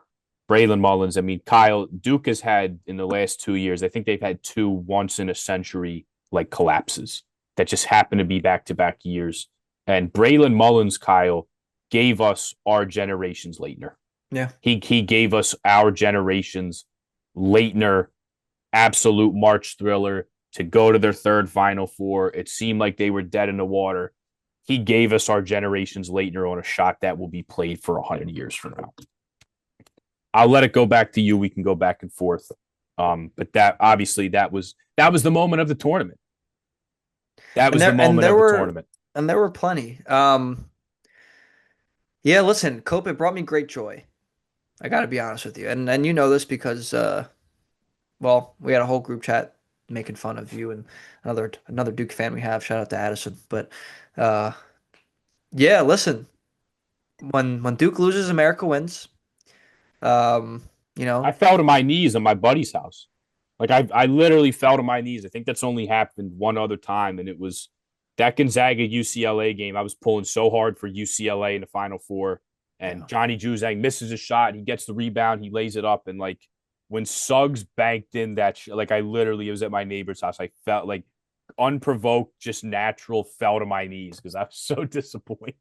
Braylon Mullins. I mean, Kyle, Duke has had in the last 2 years, I think they've had two once in a century like collapses that just happen to be back to back years. And Braylon Mullins, Kyle, gave us our generation's Leitner. Yeah. He gave us our generation's Leitner, absolute March thriller to go to their third Final Four. It seemed like they were dead in the water. He gave us our generation's Leitner on a shot that will be played for 100 years from now. I'll let it go back to you. We can go back and forth. But that obviously that was the moment of the tournament. That And was the there and moment there of the were tournament. and there were plenty. Yeah, listen, Cope, it brought me great joy. I gotta be honest with you. And you know this because well, we had a whole group chat making fun of you and another Duke fan we have. Shout out to Addison. But uh yeah, listen, when Duke loses, America wins. Um, you I know, fell to my knees in my buddy's house. Like I literally fell to my knees. I think that's only happened one other time, and it was that Gonzaga UCLA game. I was pulling so hard for UCLA in the Final Four, and yeah. Johnny Juzang misses a shot. He gets the rebound. He lays it up, and like when Suggs banked in like I literally it was at my neighbor's house. I felt like unprovoked, just natural, fell to my knees because I was so disappointed.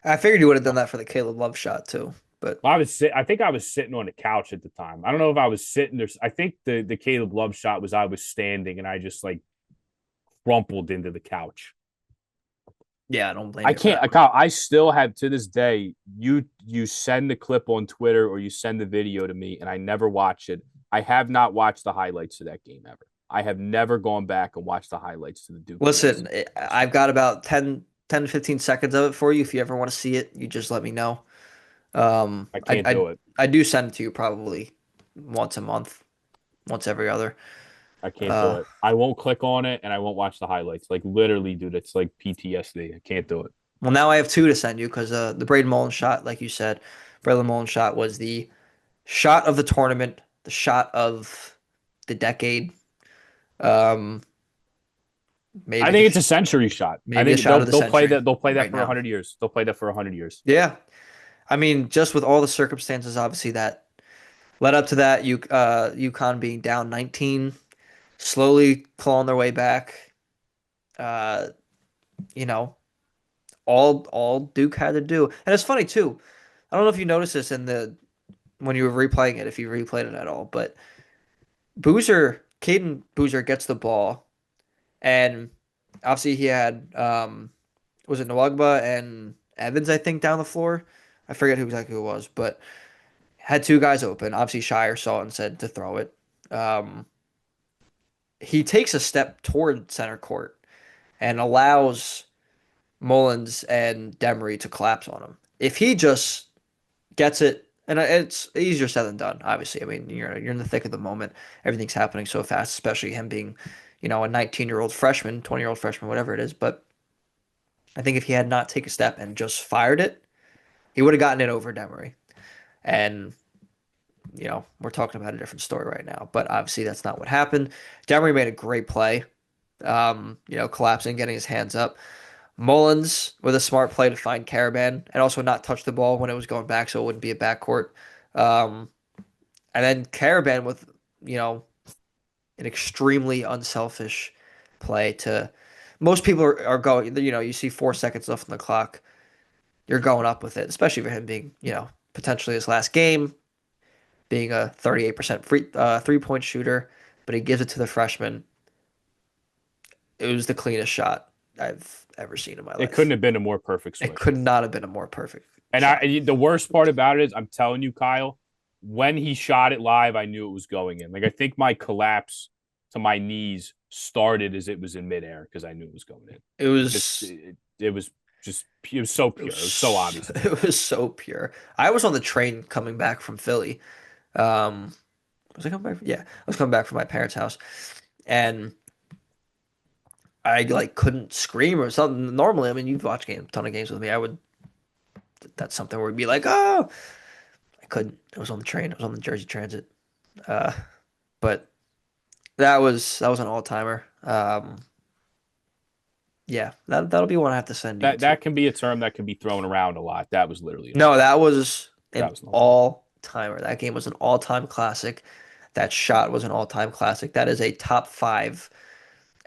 I figured you would have done that for the Caleb Love shot too. But I think I was sitting on the couch at the time. I don't know if I was sitting there. I think the Caleb Love shot was I was standing and I just like crumpled into the couch. yeah, I don't blame I you for can't. that one. I still have to this day. You send the clip on Twitter or you send the video to me, and I never watch it. I have not watched the highlights of that game ever. I have never gone back and watched the highlights to the Duke UNC Listen, last I've year. got about 10 to 15 seconds of it for you. If you ever want to see it, you just let me know. Um, I I, can't I, do it. I do send it to you probably once a month, once every other. I can't do Uh, it. I won't click on it and I won't watch the highlights. Like literally, dude, it's like PTSD. I can't do it. well, now I have two to send you because the Braden Mullen shot, like you said, Braden Mullen shot was the shot of the tournament, the shot of the decade, um, I maybe think it's a century shot. I maybe a think shot of the they'll play century that. They'll play that right for a now. hundred years. They'll play that for 100 years. Yeah, I mean, just with all the circumstances, obviously that led up to that, UConn being down 19, slowly clawing their way back. Uh, you know, all Duke had to do, and it's funny too. I don't know if you noticed this in the when you were replaying it, if you replayed it at all, but Caden Boozer gets the ball, and obviously he had was it Nwagba and Evans, I think, down the floor. I forget who exactly who it was, but had two guys open. Obviously, Shire saw it and said to throw it. Um, he takes a step toward center court and allows Mullins and Demery to collapse on him. If he just gets it, and it's easier said than done, obviously. I mean, you're in the thick of the moment. Everything's happening so fast, especially him being, a 19-year-old freshman, 20-year-old freshman, whatever it is. But I think if he had not taken a step and just fired it, he would have gotten it over Demery. And, we're talking about a different story right now. But obviously that's not what happened. Demery made a great play, collapsing, getting his hands up. Mullins with a smart play to find Caravan and also not touch the ball when it was going back so it wouldn't be a backcourt. Um, and then Caravan with, you know, an extremely unselfish play to most people are going, you see 4 seconds left on the clock. You're going up with it, especially for him being, potentially his last game, being a 38% free 3-point shooter, but he gives it to the freshman. It was the cleanest shot I've ever seen in my It couldn't life. have been a more perfect It swing. could not have been a more perfect And shot. the worst part about it is, I'm telling you, Kyle, when he shot it live, I knew it was going in. Like, I think my collapse to my knees started as it was in midair because I knew it was going in. It Just was it was just it was so it pure. It was so was obvious it was it going in. was so pure. I was on the train coming back from Philly. Um, was I coming back? Yeah, I was coming back from my parents' house, and I like couldn't scream or something. Normally, I mean, you've watched a ton of games with me. I would. That's something where we'd be like, oh, I couldn't. I was on the train. I was on the Jersey Transit. Uh, but that was an all timer. Yeah, that'll be one I have to send you That too. that can be a term that can be thrown around a lot. That was literally an all No, time. that was That an was an all time. all timer. That game was an all time classic. That shot was an all time classic. That is a top five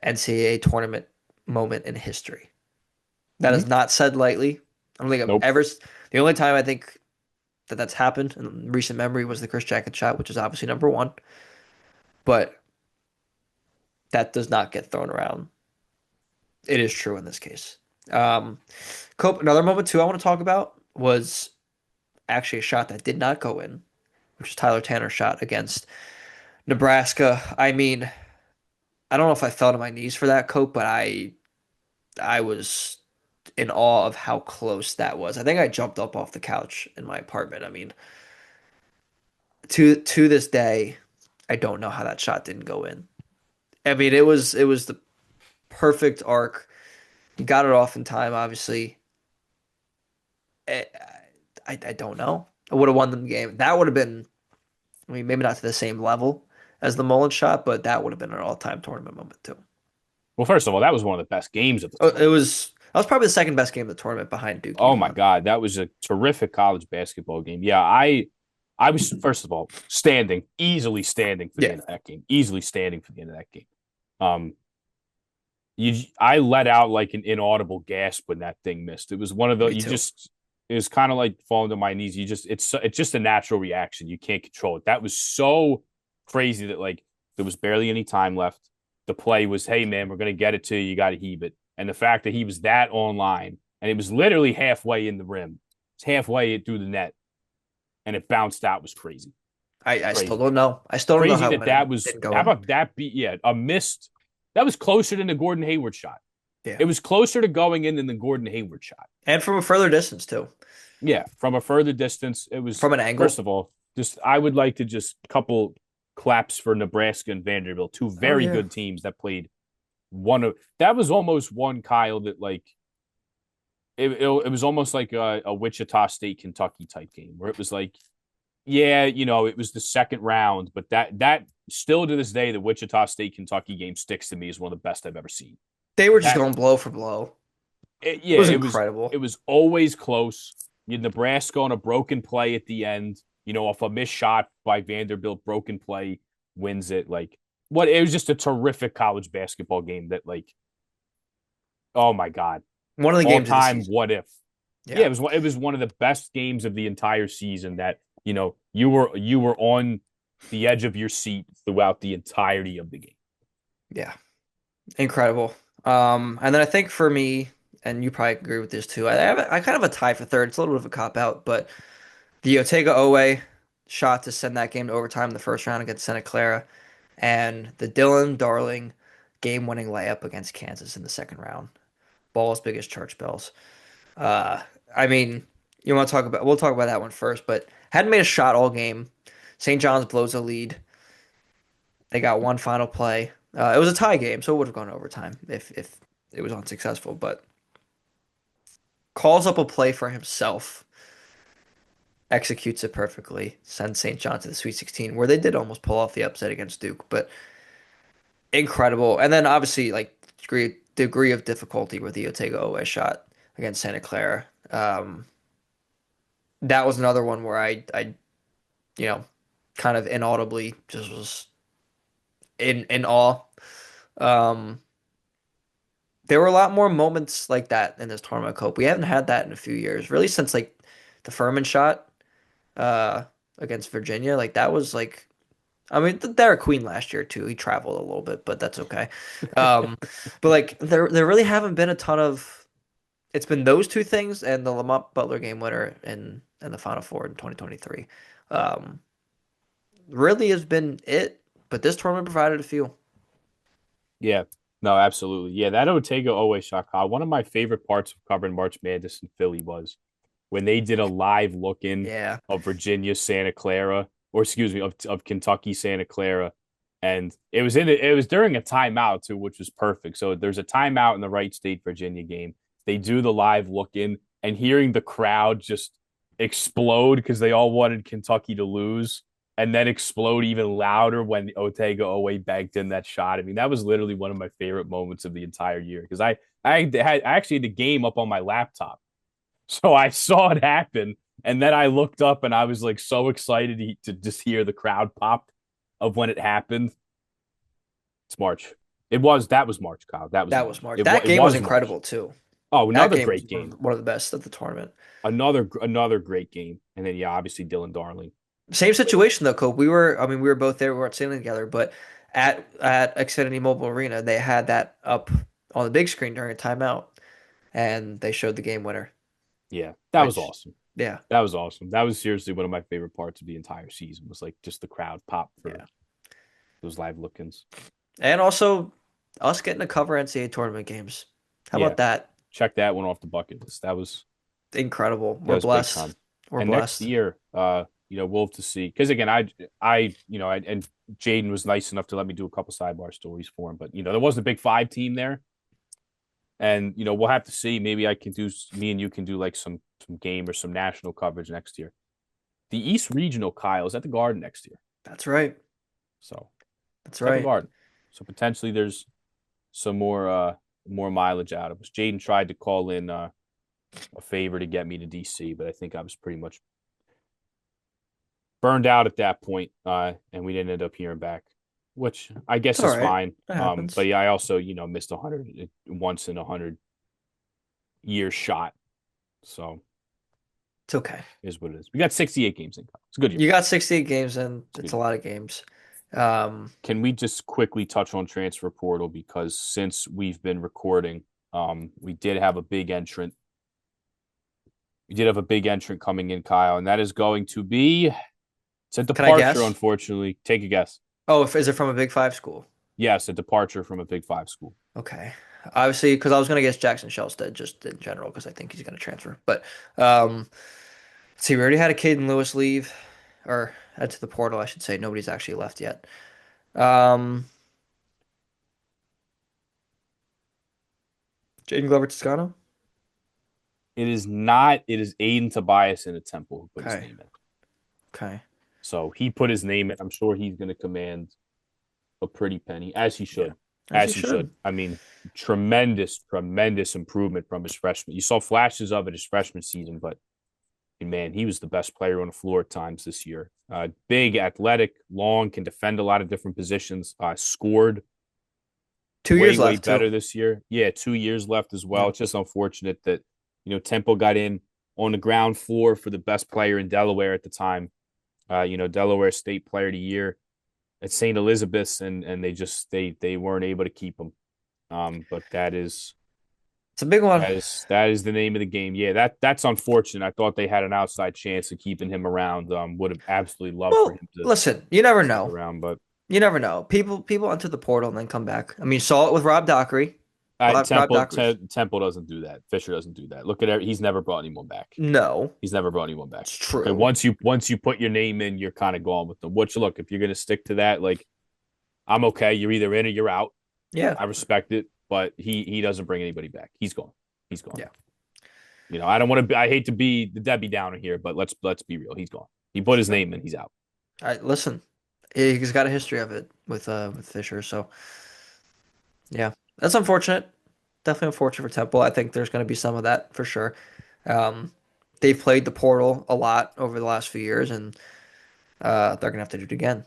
NCAA tournament moment in history. That is Mm-hmm. not said lightly. I don't think I've Nope. ever. The only time I think that that's happened in recent memory was the Chris Jackson shot, which is obviously number one, but that does not get thrown around. It is true in this case. Um, Cope, another moment too I want to talk about was actually a shot that did not go in, which is Tyler Tanner's shot against Nebraska. I mean, I don't know if I fell to my knees for that, Cope, but I was in awe of how close that was. I think I jumped up off the couch in my apartment. I mean, to this day, I don't know how that shot didn't go in. I mean, it was the perfect arc. He got it off in time, obviously. I, I don't know. I would have won the game. That would have been, I mean, maybe not to the same level as the Mullen shot, but that would have been an all-time tournament moment too. Well, first of all, that was one of the best games of the It tournament. was that was probably the second best game of the tournament behind Duke Oh my UConn. God, that was a terrific college basketball game. Yeah, I was first of all easily standing for the Yeah, end of that game, easily standing for the end of that game. Um, I let out like an inaudible gasp when that thing missed. It was one of the me too. it was kind of like falling to my knees. It's just a natural reaction. You can't control it. That was so crazy that like there was barely any time left. The play was, hey man, we're gonna get it to you. You got to heave it. And the fact that he was that online and it was literally halfway in the rim, it's halfway through the net, and it bounced out was crazy, I still crazy, don't know. I still don't know crazy how it that went in. that was. Didn't go How in. about that? Be yeah, a missed. That was closer than the Gordon Hayward shot. Yeah, It was closer to going in than the Gordon Hayward shot. and from a further distance too, Yeah, from a further distance, it was. from an First angle. of all, just I would like to just couple claps for Nebraska and Vanderbilt, two Oh very yeah, good teams that played one of that was almost one Kyle that like it was almost like a Wichita State Kentucky type game where it was like yeah, it was the second round, but that still to this day, the Wichita State Kentucky game sticks to me as one of the best I've ever seen. they were just That going blow for blow. yeah, It was it incredible. was always close. You had Nebraska on a broken play at the end, off a missed shot by Vanderbilt, broken play wins it. Like what it was just a terrific college basketball game that like, oh my God. One of the All games of the time season. what if. Yeah, Yeah, it was one of the best games of the entire season that, you were on the edge of your seat throughout the entirety of the game. yeah, incredible. And then I think for me, and you probably agree with this too. I kind of have a tie for third. It's a little bit of a cop out, but the Otega Owe shot to send that game to overtime in the first round against Santa Clara, and the Dylan Darling game-winning layup against Kansas in the second round. Ball as big as church bells. Uh, I mean, you want to talk about? We'll talk about that one first, but hadn't made a shot all game. St. John's blows a lead. They got one final play. It was a tie game, so it would have gone to overtime if it was unsuccessful. But calls up a play for himself, executes it perfectly, sends St. John to the Sweet 16, where they did almost pull off the upset against Duke. But incredible. And then obviously like degree of difficulty with the Otega Owe shot against Santa Clara. That was another one where I you know kind of inaudibly just was in awe. Um, there were a lot more moments like that in this tournament, Cope. We haven't had that in a few years, really since like the Furman shot uh against Virginia. Like that was like I mean, the Derek Queen last year too. He traveled a little bit, but that's okay. Um, but like there really haven't been a ton of. It's been those two things and the Lamont Butler game winner in the Final Four in 2023. Um, really has been it. But this tournament provided a few. Yeah, no, absolutely. Yeah, that Otega always shot Kyle. One of my favorite parts of covering March Madness in Philly was when they did a live look in Yeah, of Virginia Santa Clara, or excuse me, of Kentucky Santa Clara. And it was during a timeout too, which was perfect. So there's a timeout in the Wright State Virginia game. They do the live look in and hearing the crowd just explode because they all wanted Kentucky to lose and then explode even louder when Otega Owe bagged in that shot. I mean, that was literally one of my favorite moments of the entire year because I actually had the game up on my laptop. So I saw it happen, and then I looked up and I was like so excited to just hear the crowd pop of when it happened. It's March. That was March, Kyle. That was that was March. March. That It game was was March. incredible too. Oh, That another game was great game. one of the best of the tournament. Another great game. And then yeah, obviously Dylan Darling. Same situation though, Cope. I mean, we were both there. We weren't sitting together, but at Xfinity Mobile Arena, they had that up on the big screen during a timeout, and they showed the game winner. Yeah, that was Which, awesome. yeah, That was awesome. That was seriously one of my favorite parts of the entire season was like just the crowd pop for yeah, those live look-ins. and also us getting to cover NCAA tournament games. How Yeah, about that? check that one off the bucket list. Incredible. That We're was big blessed. time. We're And next blessed. year, we'll have to see because again, and Jaden was nice enough to let me do a couple sidebar stories for him, but there wasn't a Big Five team there, and we'll have to see. Maybe I can do me and you can do like some game or some national coverage next year. The East Regional, Kyle, is at the Garden next year, That's right. so That's it's at the right. Garden. So potentially there's some more mileage out of us. Jaden tried to call in a favor to get me to DC, but I think I was pretty much burned out at that point, and we didn't end up hearing back, which I It's guess all is right. fine. It But happens. yeah, I also missed 100 once in 100 year shot, so It's okay. is what it is. We got 68 games in. It's a good year. You got 68 games in. It's a It's good a year. lot of games. Um, Can we just quickly touch on transfer portal because since we've been recording, we did have a big entrant. We did have a big entrant coming in, Kyle, and that is going to be it's a can I departure. guess? Unfortunately, take a guess. Oh, is it from a Big Five school? Yes, a departure from a Big Five school. Okay. Obviously, because I was gonna guess Jackson Shelstead just in general because I think he's gonna transfer. But um, let's see, we already had a Caden Lewis leave, or head to the portal, I should say. Nobody's actually left yet. Um, Jaden Glover Toscano. It is not. It is Aiden Tobias in a Temple who put his Okay. name in. Okay. So he put his name in. I'm sure he's going to command a pretty penny, as he Yeah. should. As he As he should. should. I mean, tremendous improvement from his freshman. You saw flashes of it his freshman season, but man, he was the best player on the floor at times this year. Big, athletic, long, can defend a lot of different positions. Scored 2 years way left too. better this year. Yeah, 2 years left as well. Yeah. It's just unfortunate that Temple got in on the ground floor for the best player in Delaware at the time. Delaware State Player of the Year at St. Elizabeth's, and they weren't able to keep him. But that is It's a big one. That is the name of the game. Yeah, that's unfortunate. I thought they had an outside chance of keeping him around. Would have absolutely loved for Well, him to listen, you never stick know. around, but You never know. People enter the portal and then come back. I mean, you saw it with Rob Dockery. Rob Dockery's Temple doesn't do that. Fisher doesn't do that. Look at it. He's never brought anyone back. no, He's never brought anyone back. it's Okay, true. once you put your name in, you're kind of gone with them. Which look, if you're gonna stick to that, like I'm okay. You're either in or you're out. Yeah, I respect it, but he doesn't bring anybody back. He's gone. He's gone. yeah. I don't want to. I hate to be the Debbie Downer here, but let's be real. He's gone. He put his Sure. name in. He's out. Listen, he's got a history of it with Fisher, so yeah, that's unfortunate. Definitely unfortunate for Temple. I think there's going to be some of that for sure. Um, they've played the portal a lot over the last few years, and they're going to have to do it again.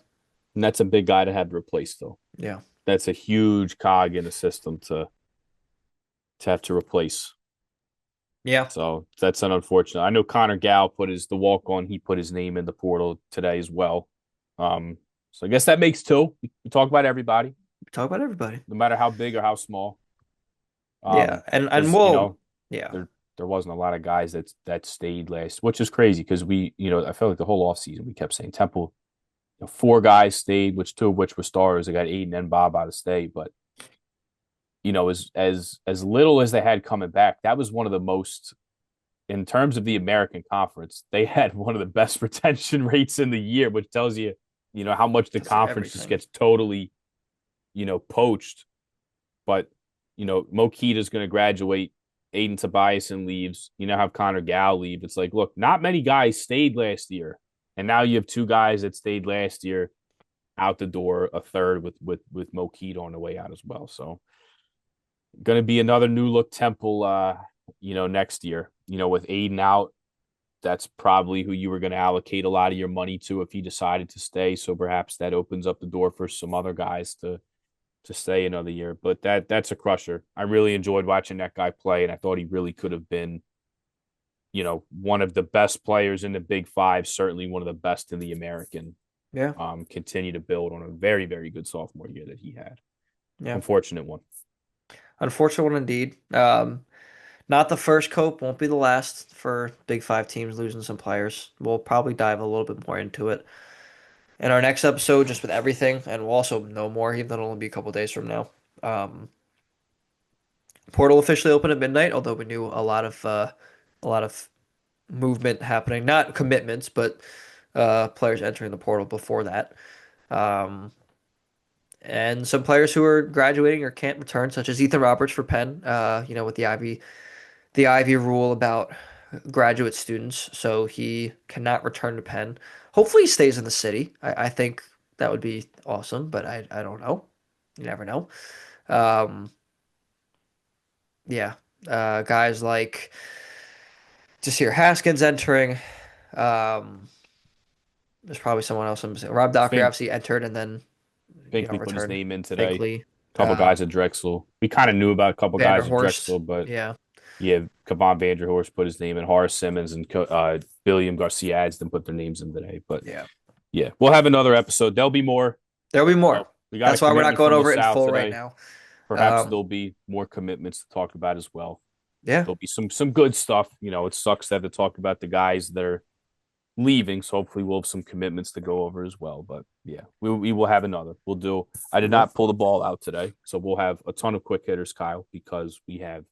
And that's a big guy to have replaced, though. Yeah, That's a huge cog in the system to have to replace. yeah. So that's an unfortunate. I know Connor Gal put the walk on. He put his name in the portal today as well. So I guess that makes two. We talk about everybody, Talk about everybody. no matter how big or how small. Yeah, and Because we'll yeah. there wasn't a lot of guys that stayed last, which is crazy because I felt like the whole offseason we kept saying Temple, four guys stayed, which two of which were stars. They got Aiden and Bob out of state, but as little as they had coming back, that was one of the most in terms of the American Conference. They had one of the best retention rates in the year, which tells you, how much the That's conference just everything. gets totally, poached. But Mokita's going to graduate. Aiden Tobiasen leaves. You now have Connor Gal leave. It's like, look, not many guys stayed last year, and now you have two guys that stayed last year out the door. A third with Mokita on the way out as well. So, going to be another new look Temple. Next year. With Aiden out, that's probably who you were going to allocate a lot of your money to if he decided to stay. So perhaps that opens up the door for some other guys to stay another year. But that's a crusher. I really enjoyed watching that guy play, and I thought he really could have been, one of the best players in the Big Five, certainly one of the best in the American. Yeah, Continue to build on a very, very good sophomore year that he had. yeah. Unfortunate one. Unfortunate one indeed. Not the first cope, won't be the last for Big Five teams losing some players. We'll probably dive a little bit more into it in our next episode, just with everything, and we'll also know more, even though it'll only be a couple days from now. Um, Portal officially opened at midnight, although we knew a lot of movement happening, not commitments, but players entering the portal before that. Um, and some players who are graduating or can't return, such as Ethan Roberts for Penn, with the Ivy rule about graduate students, so he cannot return to Penn. Hopefully, he stays in the city. I think that would be awesome, but I don't know. You never know. Um, yeah, guys like just here Haskins entering. Um, there's probably someone else I'm missing. Rob Dockery Think obviously entered and then Binkley put his returned. name in today. Binkley, A couple guys at Drexel. We kind of knew about a couple guys at Vanderhorst. Drexel, but Yeah, yeah, Kavan Vanderhorst put his name in. Horace Simmons and William Garcia Adsden put their names in today. But yeah. yeah, we'll have another episode. There'll be more. There'll be more. We got a That's why we're not commitment going from over it in LaSalle full right today. now. Perhaps Um, there'll be more commitments to talk about as well. yeah. There'll be some good stuff. It sucks to have to talk about the guys that are leaving. So hopefully we'll have some commitments to go over as well. But yeah, we will have another. We'll do. I We did will. not pull the ball out today, so we'll have a ton of quick hitters, Kyle, because we have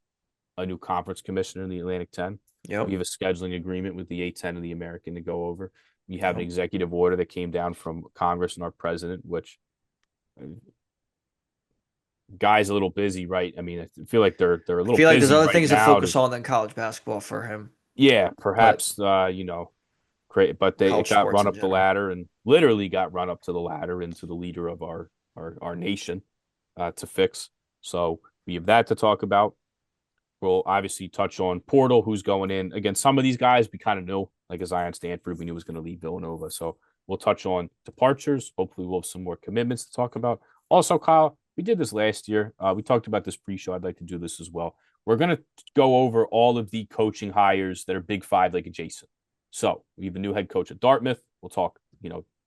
a new conference commissioner in the Atlantic 10. We Yep. have a scheduling agreement with the A10 and the American to go over. We have an Yep. executive order that came down from Congress and our president, which guy's a little busy, right? I mean, I feel like they're a I little feel like there's busy other right things to now. focus on than college basketball for him, Yeah, but perhaps great, but it college got sports run in up the general. ladder and literally got run up to the ladder into the leader of our nation to fix. So we have that to talk about. We'll obviously touch on Portal, who's going in. Again, some of these guys we kind of know, like a Zion Stanford, we knew was going to leave Villanova. So we'll touch on departures. Hopefully, we'll have some more commitments to talk about. Also, Kyle, we did this last year. We talked about this pre-show. I'd like to do this as well. We're going to go over all of the coaching hires that are Big Five, like adjacent. So we have a new head coach at Dartmouth. We'll talk,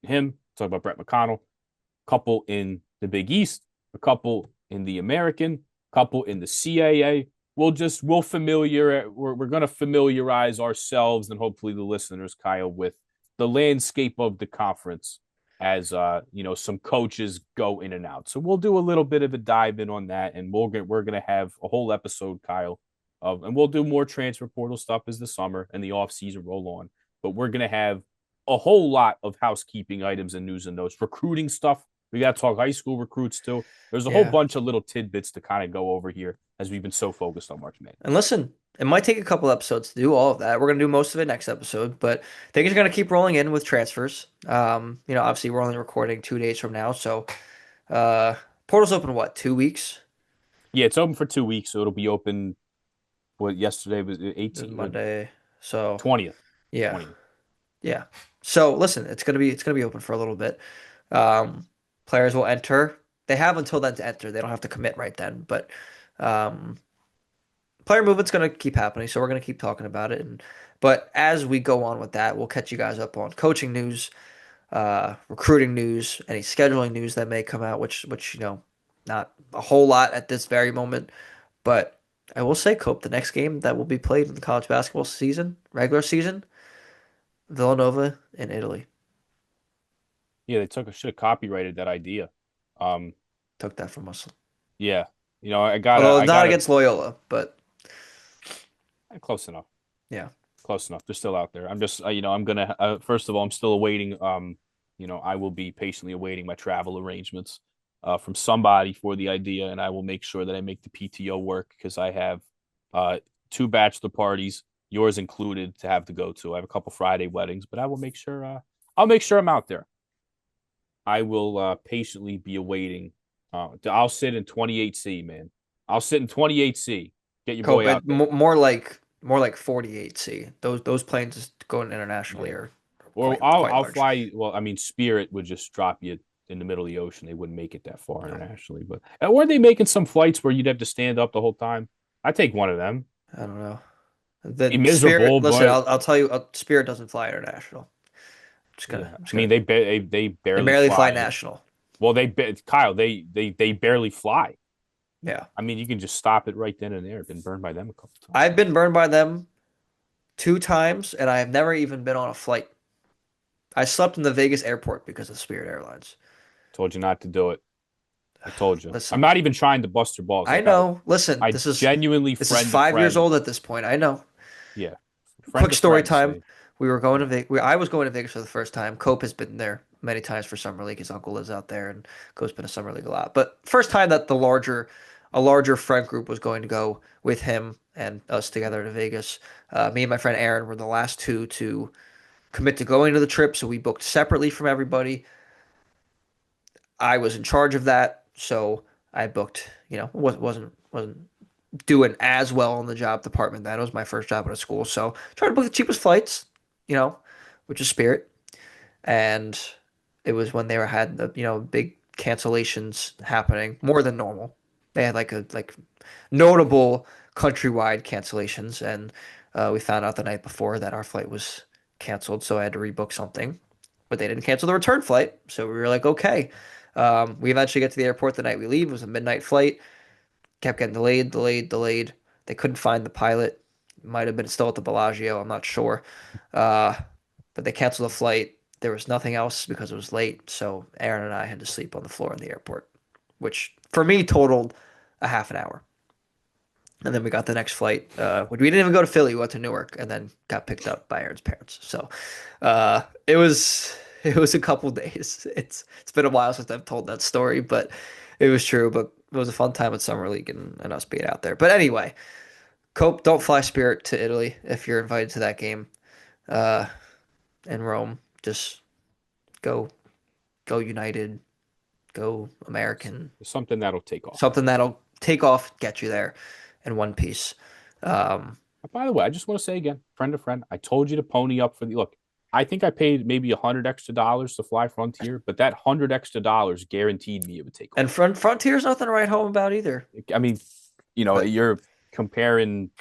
him. Talk about Brett McConnell. A couple in the Big East. A couple in the American. A couple in the CAA we're going to familiarize ourselves and hopefully the listeners, Kyle, with the landscape of the conference as some coaches go in and out. So we'll do a little bit of a dive in on that, and we're going to have a whole episode, Kyle, and we'll do more transfer portal stuff as the summer and the off season roll on. But we're going to have a whole lot of housekeeping items and news and notes, recruiting stuff. We got to talk high school recruits too. There's a whole Yeah. bunch of little tidbits to kind of go over here as we've been so focused on March Madness. And listen, it might take a couple episodes to do all of that. We're gonna do most of it next episode, but things are gonna keep rolling in with transfers. Obviously we're only recording 2 days from now, so uh portal's open what, 2 weeks? Yeah, it's open for 2 weeks, so it'll be open. What yesterday was This is 18 or Monday. So 20th, yeah. 20th. Yeah. So listen, it's gonna be open for a little bit. Um Players will enter. They have until then to enter. They don't have to commit right then, but um player movement's going to keep happening, so we're going to keep talking about it. But as we go on with that, we'll catch you guys up on coaching news, recruiting news, any scheduling news that may come out, which not a whole lot at this very moment. But I will say, Cope, the next game that will be played in the college basketball season, regular season, Villanova in Italy. Yeah, they should have copyrighted that idea. Um, Took that from us. yeah, I gotta, Although I not gotta, against Loyola, but close enough, yeah. close enough. They're still out there. I'm just, I'm gonna, first of all, I'm still awaiting, I will be patiently awaiting my travel arrangements, from somebody for the idea, and I will make sure that I make the PTO work because I have, two bachelor parties, yours included, to have to go to. I have a couple Friday weddings, but I will make sure, I'll make sure I'm out there. I will patiently be awaiting. I'll sit in 28C, man. I'll sit in 28C. Get your Cope, boy out it, there. more like 48C. Those planes going internationally Yeah. are Or quite I'll quite I'll large. fly. Well, I mean, Spirit would just drop you in the middle of the ocean. They wouldn't make it that far No, internationally. But weren't they making some flights where you'd have to stand up the whole time? I take one of them. I don't know. Be The Spirit, miserable, listen, but I'll tell you, Spirit doesn't fly international. yeah. I'm just I mean, gonna, they they barely barely fly fly. national. Well, Kyle, they barely fly. Yeah. I mean, you can just stop it right then and there. Been burned by them a couple times. I've been burned by them 2 times, and I have never even been on a flight. I slept in the Vegas airport because of Spirit Airlines. Told you not to do it. I told you. I'm Listen, not even trying to bust your balls. I Like I, know. Listen, I this is genuinely this is friend to 5 years friend. old at this point. I know. Yeah, friend Quick to story friend. time. Say, We were going to yeah. Vegas. I was going to Vegas for the first time. Cope has been there many times for summer league. His uncle lives out there, and Cope's been to summer league a lot. But first time that a larger friend group was going to go with him and us together to Vegas. Me and my friend Aaron were the last two to commit to going to the trip, so we booked separately from everybody. I was in charge of that, so I booked. Wasn't doing as well on the job department. That was my first job at a school, so tried to book the cheapest flights, you know, which is Spirit. And it was when they had the big cancellations happening more than normal. They had like notable countrywide cancellations, and we found out the night before that our flight was canceled, so I had to rebook something. But they didn't cancel the return flight, so we were like, okay. We eventually get to the airport the night we leave. It was a midnight flight. Kept getting delayed, delayed, delayed. They couldn't find the pilot. Might have been still at the Bellagio. I'm not sure. Uh, but they canceled the flight. There was nothing else because it was late. So Aaron and I had to sleep on the floor in the airport, which for me totaled a half an hour. And then we got the next flight. We didn't even go to Philly. We went to Newark and then got picked up by Aaron's parents. So it was a couple days. It's been a while since I've told that story, but it was true. But it was a fun time at Summer League and us being out there. But anyway, Cope, don't fly Spirit to Italy if you're invited to that game uh, in Rome. Just go, go United, go American, Something that'll take off. something that'll take off, get you there in one piece. Um, By the way, I just want to say again, friend to friend, I told you to pony up for the look. I think I paid maybe $100 extra to fly Frontier, but that $100 extra guaranteed me it would take and off. Frontier's nothing to write home about either. I mean, But you're comparing.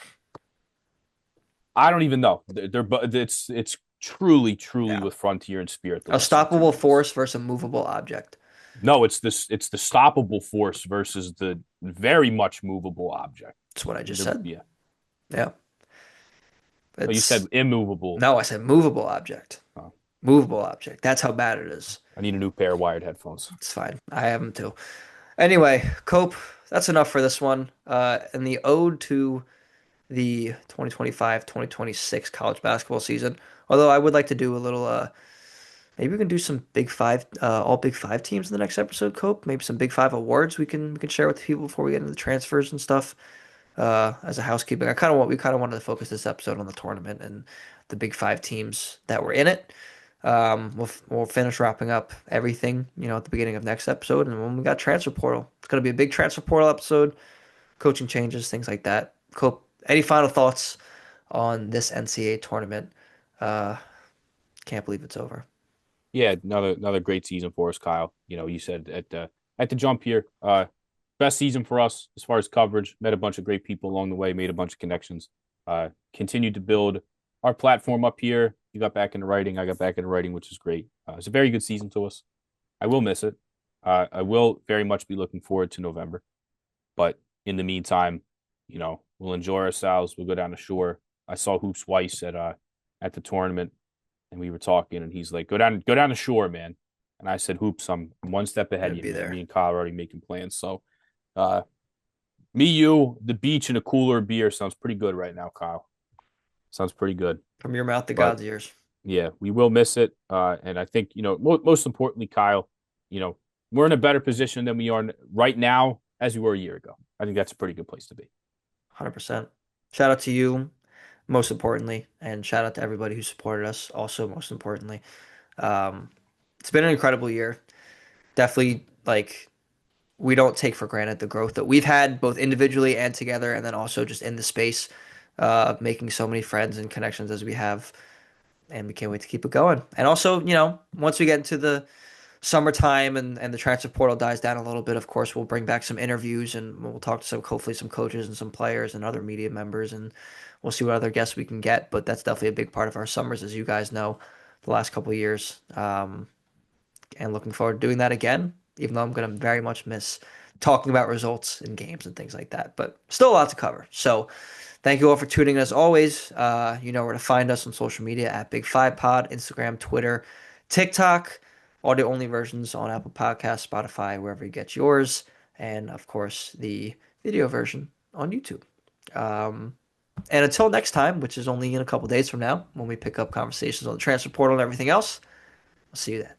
I don't even know. It's truly yeah, with Frontier and Spirit the a lesser of two stoppable evils. force versus a movable object. No, it's the stoppable force versus the very much movable object. That's what I just said. Yeah. Yeah. Oh, you It's said immovable. no, I said movable object. Oh, Movable object. That's how bad it is. I need a new pair of wired headphones. It's fine. I have them too. Anyway, Cope, that's enough for this one. And the ode to the 2025-2026 college basketball season. Although I would like to do a little maybe we can do some Big Five, all Big Five teams in the next episode, Cope. Maybe some Big Five awards we can share with the people before we get into the transfers and stuff. As a housekeeping, we kind of wanted to focus this episode on the tournament and the Big Five teams that were in it. We'll finish wrapping up everything, at the beginning of next episode, and when we got transfer portal, it's gonna be a big transfer portal episode, coaching changes, things like that. Cope, any final thoughts on this NCAA tournament? Uh, can't believe it's over. Yeah, another great season for us, Kyle. You said at the jump here, best season for us as far as coverage. Met a bunch of great people along the way, made a bunch of connections. Continued to build our platform up here. You got back into writing, I got back into writing, which is great. It's a very good season to us. I will miss it. I will very much be looking forward to November. But in the meantime, we'll enjoy ourselves. We'll go down the shore. I saw Hoops Weiss at the tournament, and we were talking, and he's like, go down the shore, man." And I said, "Hoops, I'm one step ahead Gonna of you, be man. there Me and Kyle are already making plans." So, uh, me, you, the beach, and a cooler of beer sounds pretty good right now, Kyle. Sounds pretty good. from your mouth to But God's ears. yeah, we will miss it. And I think most importantly, Kyle, we're in a better position than we are right now as we were a year ago. I think that's a pretty good place to be. 100%. Shout out to you, most importantly, and shout out to everybody who supported us, also, most importantly. Um, it's been an incredible year. Definitely, like, we don't take for granted the growth that we've had both individually and together, and then also just in the space, making so many friends and connections as we have. And we can't wait to keep it going. And also, once we get into the summertime and the transfer portal dies down a little bit, of course, we'll bring back some interviews and we'll talk to hopefully some coaches and some players and other media members, and we'll see what other guests we can get. But that's definitely a big part of our summers, as you guys know, the last couple of years. And looking forward to doing that again, even though I'm going to very much miss talking about results in games and things like that. But still a lot to cover. So thank you all for tuning in as always. You know where to find us on social media at Big Five Pod, Instagram, Twitter, TikTok, audio only versions on Apple Podcasts, Spotify, wherever you get yours, and of course the video version on YouTube. Um, and until next time, which is only in a couple days from now, when we pick up conversations on the transfer portal and everything else, I'll see you then.